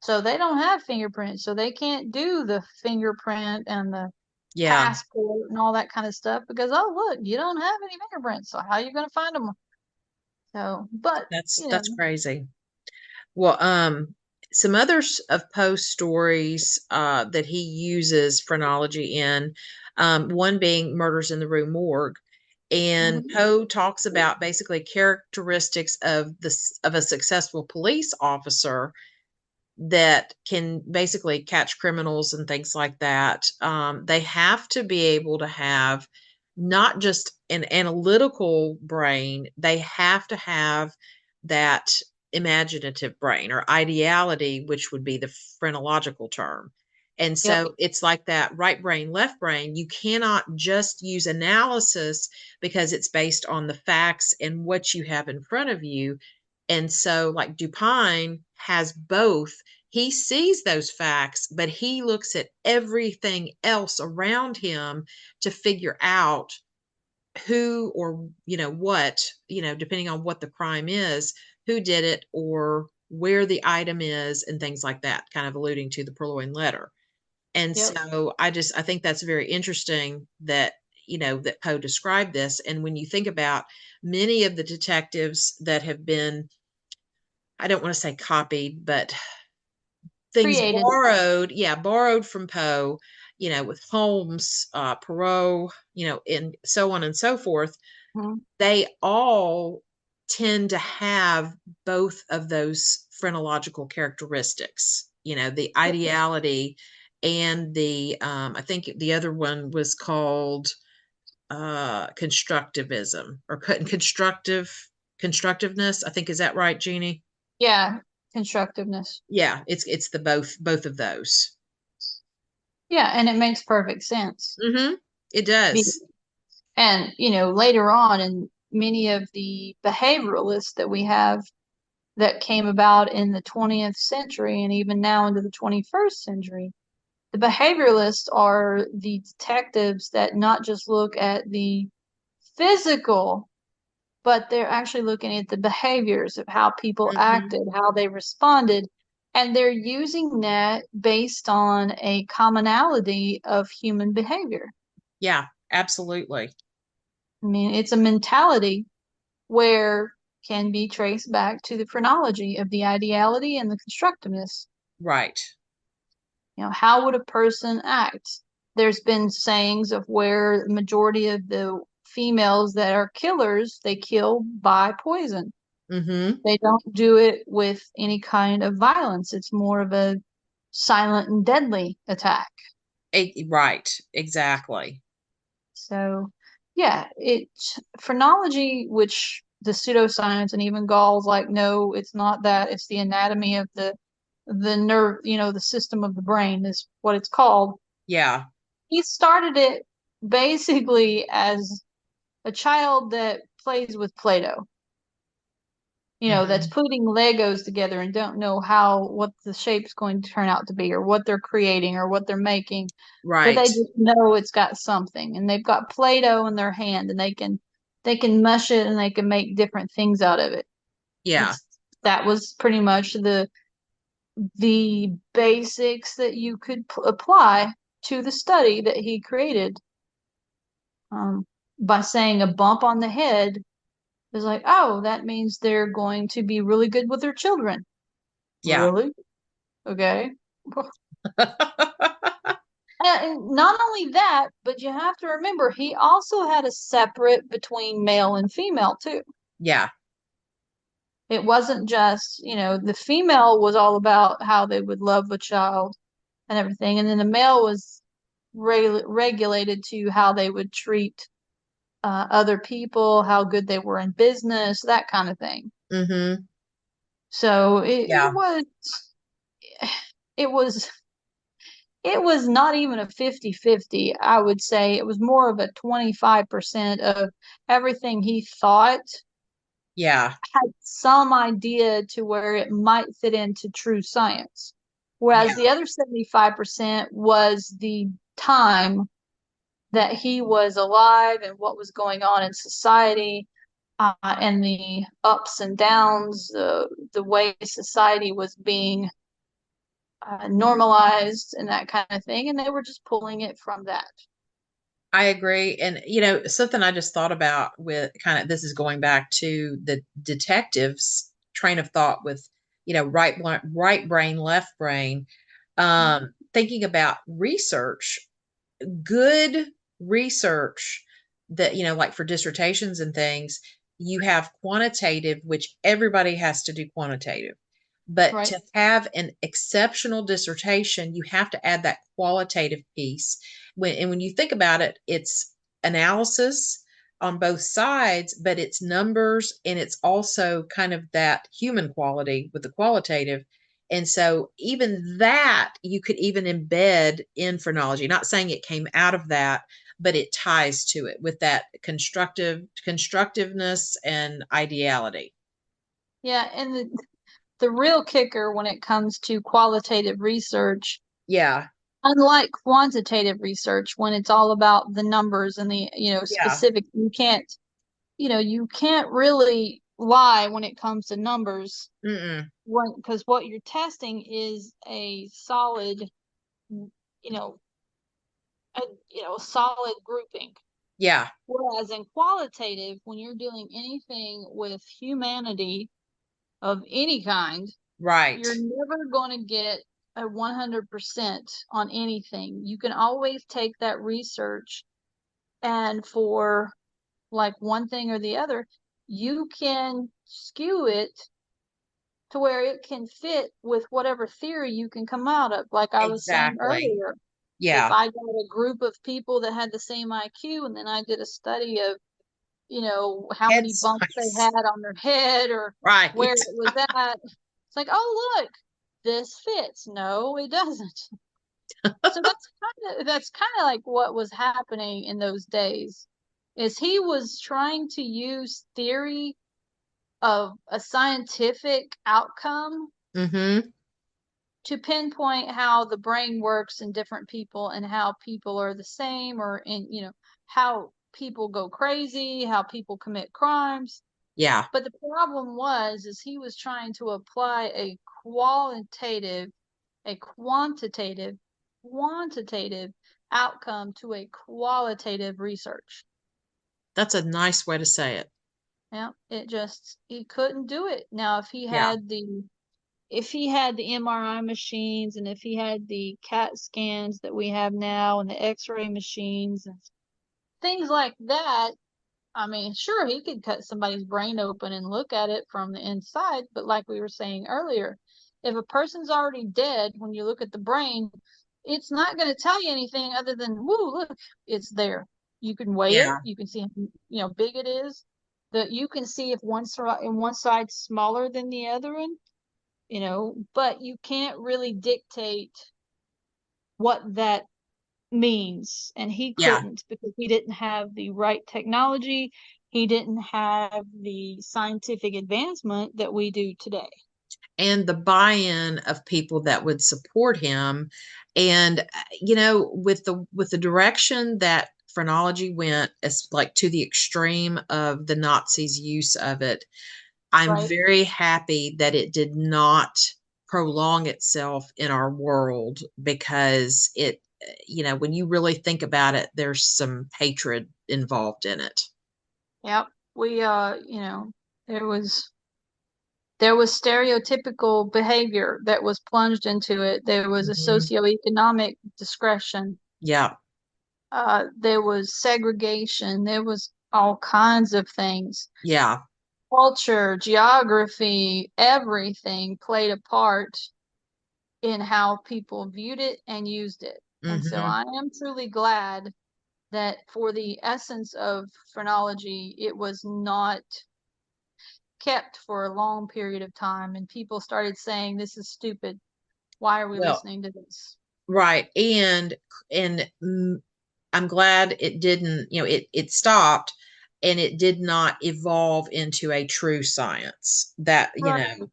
So they don't have fingerprints. So they can't do the fingerprint and the Yeah, passport and all that kind of stuff because, oh, look, you don't have any fingerprints. So how are you going to find them? So, but, that's you that's know, crazy. Well, some others of Poe's stories that he uses phrenology in, one being Murders in the Rue Morgue. And mhm. Poe talks about basically characteristics of a successful police officer that can basically catch criminals and things like that. They have to be able to have not just an analytical brain, they have to have that imaginative brain or ideality, which would be the phrenological term. And Yep, so it's like that right brain, left brain. You cannot just use analysis because it's based on the facts and what you have in front of you. And so, like Dupine has both. He sees those facts, but he looks at everything else around him to figure out who or what, depending on what the crime is, who did it or where the item is and things like that, kind of alluding to the purloined letter. And yep. so I think that's very interesting that that Poe described this. And when you think about many of the detectives that have been, I don't want to say copied, but things Created. borrowed, yeah, borrowed from Poe, with Holmes, Perot, and so on and so forth, Mhm. they all tend to have both of those phrenological characteristics, the ideality and the, I think the other one was called constructivism or constructiveness. I think, is that right, Jeannie? Yeah, constructiveness. Yeah, it's the both of those. Yeah, and it makes perfect sense. Mhm. It Be- does. And, later on in many of the behavioralists that we have that came about in the 20th century and even now into the 21st century, the behavioralists are the detectives that not just look at the physical, but they're actually looking at the behaviors of how people Mhm. acted, how they responded, and they're using that based on a commonality of human behavior. Yeah, absolutely. I mean, it's a mentality where can be traced back to the phrenology of the ideality and the constructiveness. Right. How would a person act? There's been sayings of where the majority of the females that are killers, they kill by poison. Mhm. They don't do it with any kind of violence. It's more of a silent and deadly attack. Right. Exactly. So, yeah, phrenology, which the pseudoscience and even Gall's like, no, it's not that. It's the anatomy of the nerve, the system of the brain is what it's called. Yeah. He started it basically as a child that plays with Play-Doh. that's Hmm. putting Legos together and don't know what the shape's going to turn out to be or what they're creating or what they're making, but they Right. just know it's got something and they've got Play-Doh in their hand and they can mush it and they can make different things out of it. Yeah. It's that was pretty much the basics that you could apply to the study that he created. By saying a bump on the head is like, oh, that means they're going to be really good with their children. Yeah. Really? Okay. And not only that, but you have to remember he also had a separate between male and female too. Yeah. It wasn't just, the female was all about how they would love a child and everything, and then the male was regulated to how they would treat other people, how good they were in business, that kind of thing. Hmm. So it, it Yeah. was it was it was not even a 50-50. I would say it was more of a 25% of everything he thought Yeah. had some idea to where it might fit into true science. Whereas Yeah. the other 75% was the time that he was alive and what was going on in society, and the ups and downs, the way society was being normalized and that kind of thing. And they were just pulling it from that. I agree. And, something I just thought about with kind of this is going back to the detectives train of thought with, right brain, left brain, thinking about research, good research that, like for dissertations and things, you have quantitative, which everybody has to do quantitative. But Right. to have an exceptional dissertation, you have to add that qualitative piece. When you think about it, it's analysis on both sides, but it's numbers and it's also kind of that human quality with the qualitative. And so even that you could even embed in phrenology. Not saying it came out of that, but it ties to it with that constructiveness and ideality. Yeah. And the real kicker when it comes to qualitative research, Yeah. unlike quantitative research, when it's all about the numbers and the, Yeah. specific, you can't really lie when it comes to numbers Mm-mm. because what you're testing is a solid, you know, solid grouping. Yeah. Whereas in qualitative, when you're doing anything with humanity of any kind, Right. you're never going to get a 100% on anything. You can always take that research and for like one thing or the other, you can skew it to where it can fit with whatever theory you can come out of. Like I was saying Exactly. earlier, if Yeah. I got a group of people that had the same IQ and then I did a study of, how Head many bumps they size. had on their head or where Right. it was at, it's like, oh, look, this fits. No, it doesn't. So that's kind of like what was happening in those days is he was trying to use theory of a scientific outcome Mm-hmm. to pinpoint how the brain works in different people and how people are the same or in how people go crazy, how people commit crimes. Yeah. But the problem was is he was trying to apply qualitative a quantitative outcome to a qualitative research. That's a nice way to say it. Yeah, he couldn't do it. Now Yeah. if he had the MRI machines and if he had the CAT scans that we have now and the X-ray machines and things like that, I mean, sure, he could cut somebody's brain open and look at it from the inside, but like we were saying earlier, if a person's already dead, when you look at the brain, it's not going to tell you anything other than, woo, look, it's there. You can weigh it. Yeah. You can see how big it is. That you can see if one side's smaller than the other one, but you can't really dictate what that means. And he Yeah. couldn't because he didn't have the right technology. he didn't have the scientific advancement that we do today. And the buy-in of people that would support him. And with the direction that phrenology went, as like to the extreme of the Nazis' use of it, I'm Right. very happy that it did not prolong itself in our world, because when you really think about it, there's some hatred involved in it. Yep. We there was stereotypical behavior that was plunged into it. There was a Mhm. socioeconomic discretion. Yeah, There was segregation. There was all kinds of things. yeah. Culture, geography, everything played a part in how people viewed it and used it. And so Hmm. I am truly glad that for the essence of phrenology, it was not kept for a long period of time and people started saying, this is stupid. Why are we Well, listening to this? right. And I'm glad it didn't, it stopped, and it did not evolve into a true science that, Right.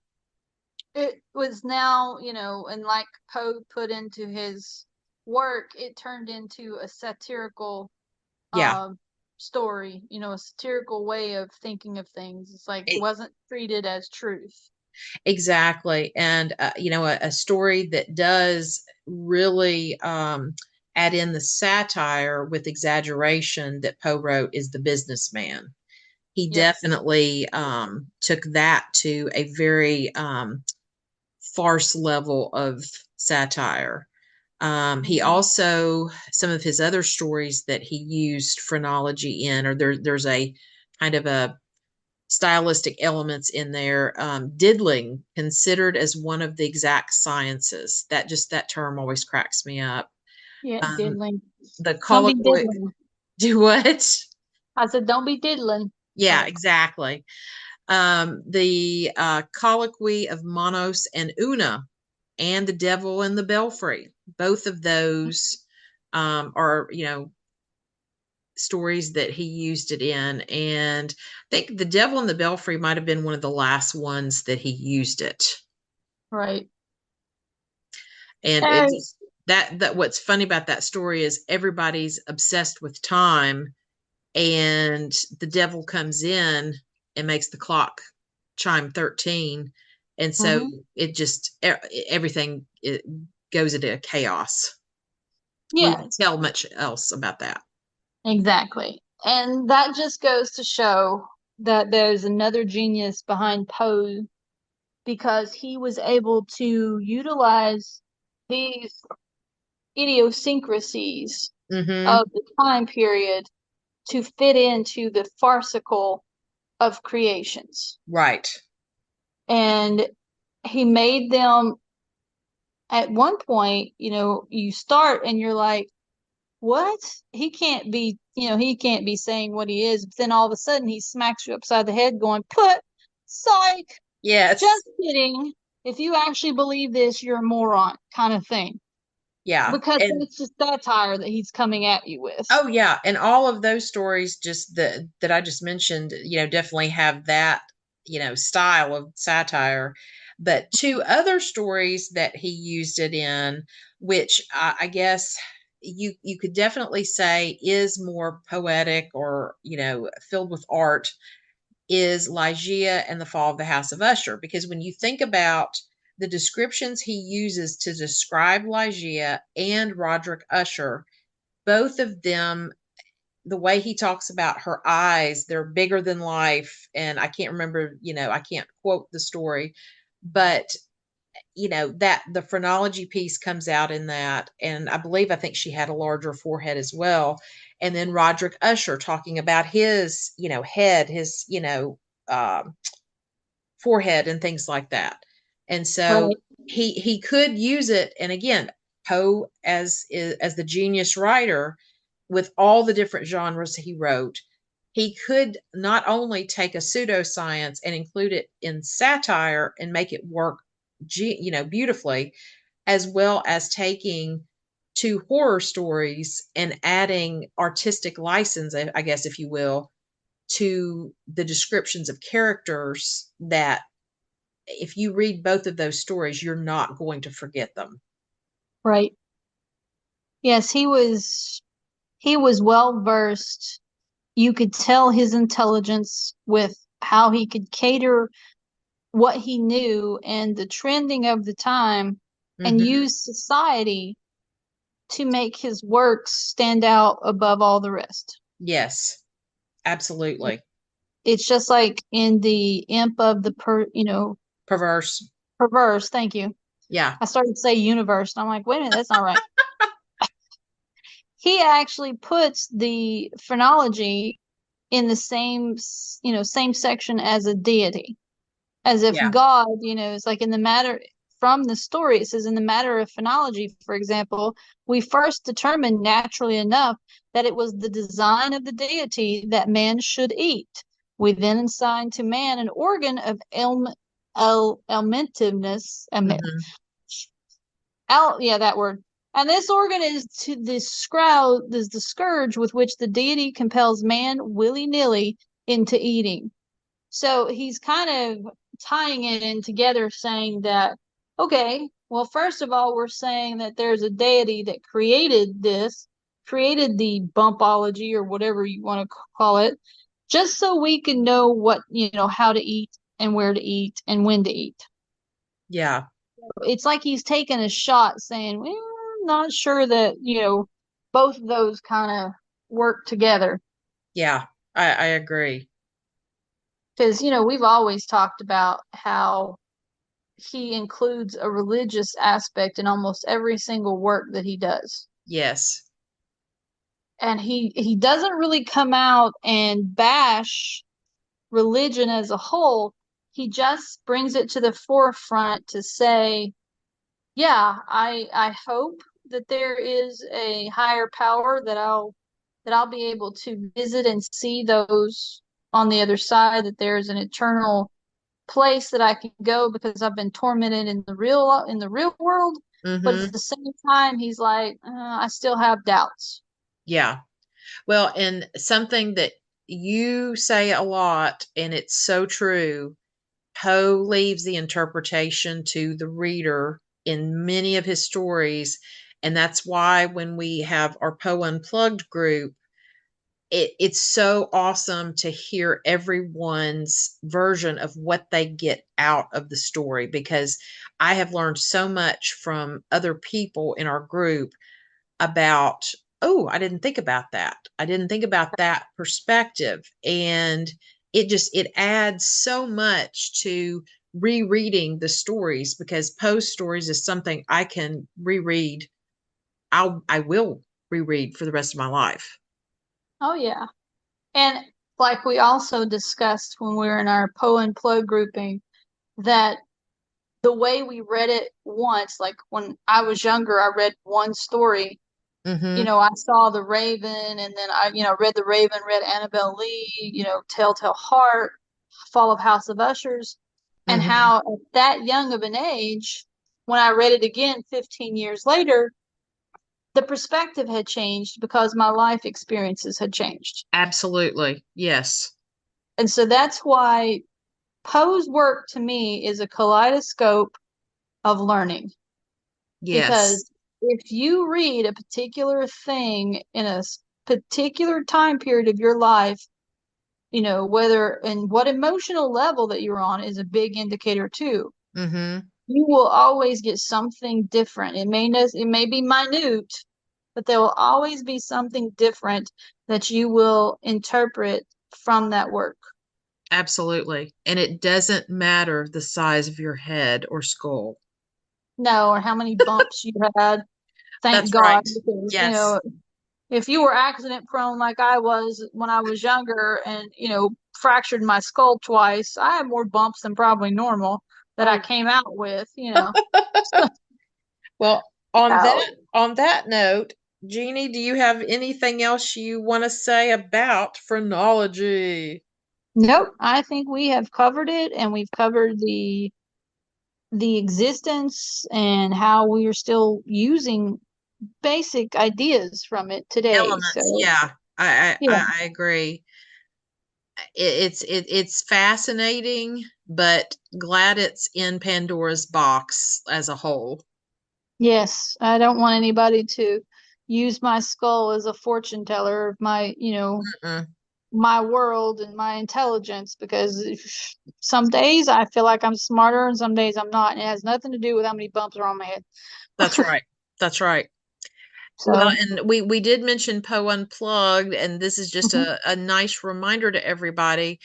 It was now, and like Poe put into his work, it turned into a satirical yeah, um story, a satirical way of thinking of things. It's like it, wasn't treated as truth. exactly. And, a story that does really add in the satire with exaggeration that Poe wrote is The Businessman. He Yes. definitely took that to a very farce level of satire. He Hmm. also, some of his other stories that he used phrenology in, or there's a kind of a stylistic elements in there. Diddling, considered as one of the exact sciences. That term always cracks me up. Yeah, Um, diddling. the Don't be colloquy, diddling. do what? I said, don't be diddling. Yeah, Oh, exactly. The colloquy of Monos and Una, and the Devil in the Belfry. Both of those are, stories that he used it in. And I think the Devil in the Belfry might have been one of the last ones that he used it. right. And As it's that what's funny about that story is everybody's obsessed with time, and the devil comes in and makes the clock chime 13, and so hmm everything goes into chaos. We yeah, won't tell much else about that. exactly. And that just goes to show that there's another genius behind Poe because he was able to utilize these idiosyncrasies Mm-hmm. of the time period to fit into the farcical of creations. Right. And he made them at one point, you start and you're like, what? He can't be saying what he is. But then all of a sudden he smacks you upside the head going, put, psych, Yes. just kidding. If you actually believe this, you're a moron kind of thing. Yeah. Because And it's just satire that he's coming at you with. oh yeah, and all of those stories just that I just mentioned, definitely have that, style of satire. But two other stories that he used it in, which I guess you could definitely say is more poetic, or filled with art, is Ligeia and the Fall of the House of Usher. Because when you think about the descriptions he uses to describe Ligeia and Roderick Usher, both of them, the way he talks about her eyes, they're bigger than life. And I can't remember, I can't quote the story, but that the phrenology piece comes out in that. And I think she had a larger forehead as well. And then Roderick Usher talking about his, head, his, um, forehead and things like that. And so Right. he could use it. And again, Poe, as the genius writer, with all the different genres he wrote, he could not only take a pseudoscience and include it in satire and make it work, beautifully, as well as taking two horror stories and adding artistic license, I guess, if you will, to the descriptions of characters that if you read both of those stories, you're not going to forget them. Right. Yes, he was well versed. You could tell his intelligence with how he could cater what he knew and the trending of the time and Hmm. use society to make his works stand out above all the rest. Yes, absolutely. It's just like in the imp of the Perverse. perverse. Thank you. Yeah. I started to say universe, and I'm like, wait a minute, that's not right. He actually puts the phrenology in the same, same section as a deity, as if Yeah. God, is like in the matter from the story. It says in the matter of phrenology, for example, we first determined naturally enough that it was the design of the deity that man should eat. We then assigned to man an organ of alimentiveness, Hmm. yeah, that word. And this organ is to the scourge with which the deity compels man willy-nilly into eating. So he's kind of tying it in together, saying that, okay, well, first of all, we're saying that there's a deity that created this, created the bumpology or whatever you want to call it, just so we can know how to eat and where to eat and when to eat. Yeah. It's like he's taking a shot saying, well, I'm not sure that, both of those kind of work together. Yeah. I agree. Because, we've always talked about how he includes a religious aspect in almost every single work that he does. Yes. And he doesn't really come out and bash religion as a whole. He just brings it to the forefront to say, yeah, I hope that there is a higher power that I'll be able to visit and see those on the other side, that there's an eternal place that I can go because I've been tormented in the real world. But at Hmm. the same time, he's like, I still have doubts. Yeah. Well, and something that you say a lot, and it's so true, Poe leaves the interpretation to the reader in many of his stories. And that's why when we have our Poe Unplugged group, it's so awesome to hear everyone's version of what they get out of the story, because I have learned so much from other people in our group about, oh, I didn't think about that. I didn't think about that perspective. And it adds so much to rereading the stories, because post stories is something I can reread. I will reread for the rest of my life. Oh yeah. And like we also discussed when we were in our Poe and Plug grouping, that the way we read it once, like when I was younger, I read one story. Mhm. I saw The Raven, and then I, read The Raven, read Annabelle Lee, Telltale Heart, Fall of House of Ushers, and Mhm. how at that young of an age, when I read it again 15 years later, the perspective had changed because my life experiences had changed. Absolutely. Yes. And so that's why Poe's work to me is a kaleidoscope of learning. Yes. Because if you read a particular thing in a particular time period of your life, whether and what emotional level that you're on is a big indicator too. Mhm. You will always get something different. It may be minute, but there will always be something different that you will interpret from that work. Absolutely. And it doesn't matter the size of your head or skull. No, or how many bumps you had. Thank That's God, right. because Yes. if you were accident prone like I was when I was younger and, fractured my skull twice, I have more bumps than probably normal that I Oh, came out with. well, on So, that note, Jeannie, do you have anything else you want to say about phrenology? nope, I think we have covered it, and we've covered the existence and how we are still using basic ideas from it today. Elements, So, yeah. I yeah. agree. It's fascinating, but glad it's in Pandora's box as a whole. Yes, I don't want anybody to use my skull as a fortune teller of my, Mm-mm. my world and my intelligence, because some days I feel like I'm smarter and some days I'm not. And it has nothing to do with how many bumps are on my head. That's right. That's right. Well, So, and we did mention Poe Unplugged, and this is just mhm, a nice reminder to everybody.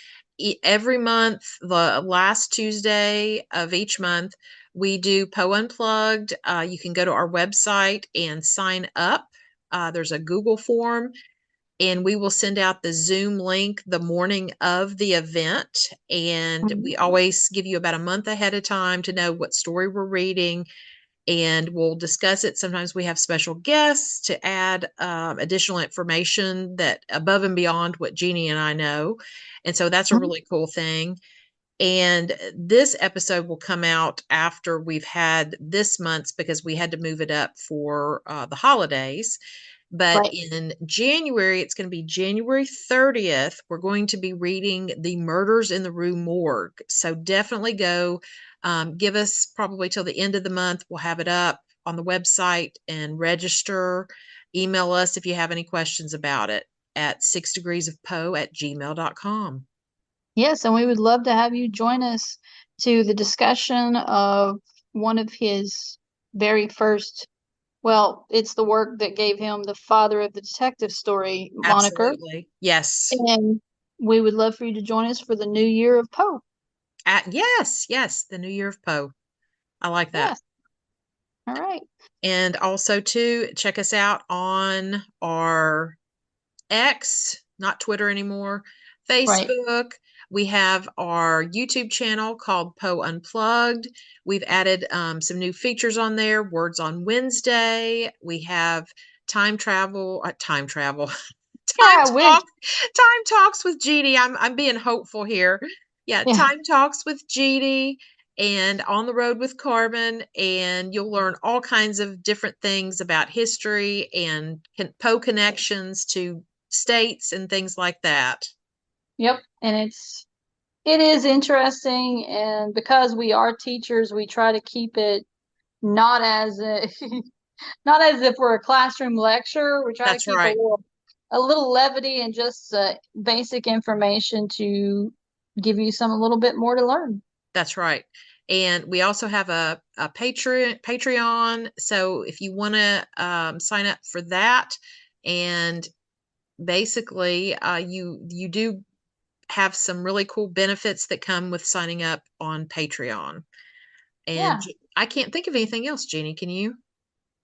Every month, the last Tuesday of each month, we do Poe Unplugged. You can go to our website and sign up. There's a Google form, and we will send out the Zoom link the morning of the event. And we mhm, always give you about a month ahead of time to know what story we're reading, and we'll discuss it. Sometimes we have special guests to add additional information that above and beyond what Jeanie and I know. And so that's a mhm. really cool thing. And this episode will come out after we've had this month's, because we had to move it up for the holidays. But Right. in January, it's going to be January 30th. We're going to be reading The Murders in the Rue Morgue. So definitely go, give us probably till the end of the month. We'll have it up on the website and register. Email us if you have any questions about it at 6degreesofpoe@gmail.com. Yes, and we would love to have you join us to the discussion of one of his very first, well, it's the work that gave him the father of the detective story moniker. Absolutely. Yes. And we would love for you to join us for the new year of Poe. Yes, yes, the New Year of Poe. I like that. Yes. All right. And also, too, check us out on our X, not Twitter anymore, Right. Facebook. We have our YouTube channel called Poe Unplugged. We've added some new features on there. Words on Wednesday. We have time travel, Yeah, I wish. time talks with Jeannie. I'm being hopeful here. Yeah, Yeah. time talks with Jeannie and on the road with Carmen, and you'll learn all kinds of different things about history and Poe connections to states and things like that. Yep. And it is interesting, and because we are teachers, we try to keep it not as a not as if we're a classroom lecture. We try to That's keep right. a little levity and just basic information to give you some a little bit more to learn. That's right. And we also have a Patreon. So if you want to sign up for that, and basically you do have some really cool benefits that come with signing up on Patreon. And Yeah. I can't think of anything else, Jeannie. Can you?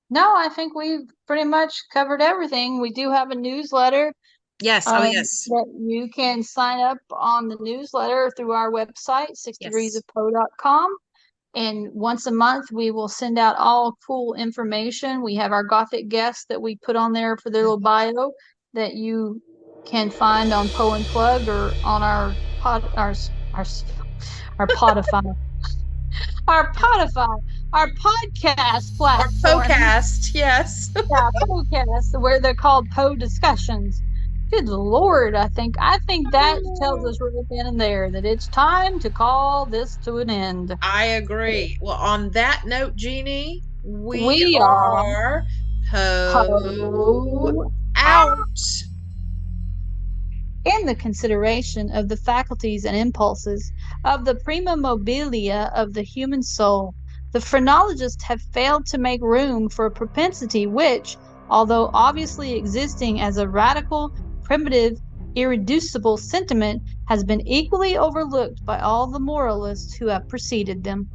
No, I think we've pretty much covered everything. We do have a newsletter Yes. Oh, yes. that you can sign up on the newsletter through our website, Yes. 6degreesofpo.com. And once a month, we will send out all cool information. We have our Gothic guests that we put on there for their little Mhm. bio that you can find on Poe and Plug or on our pod, our, our Podify, our Podify, our podcast Our platform. podcast. Yes. Yeah, podcast where they're called Poe discussions. Good Lord, I think that tells us right then and there that it's time to call this to an end. I agree. Well, on that note, Jeannie, we We are are Poe Poe out. out. In the consideration of the faculties and impulses of the prima mobilia of the human soul, the phrenologists have failed to make room for a propensity which, although obviously existing as a radical, primitive, irreducible sentiment, has been equally overlooked by all the moralists who have preceded them.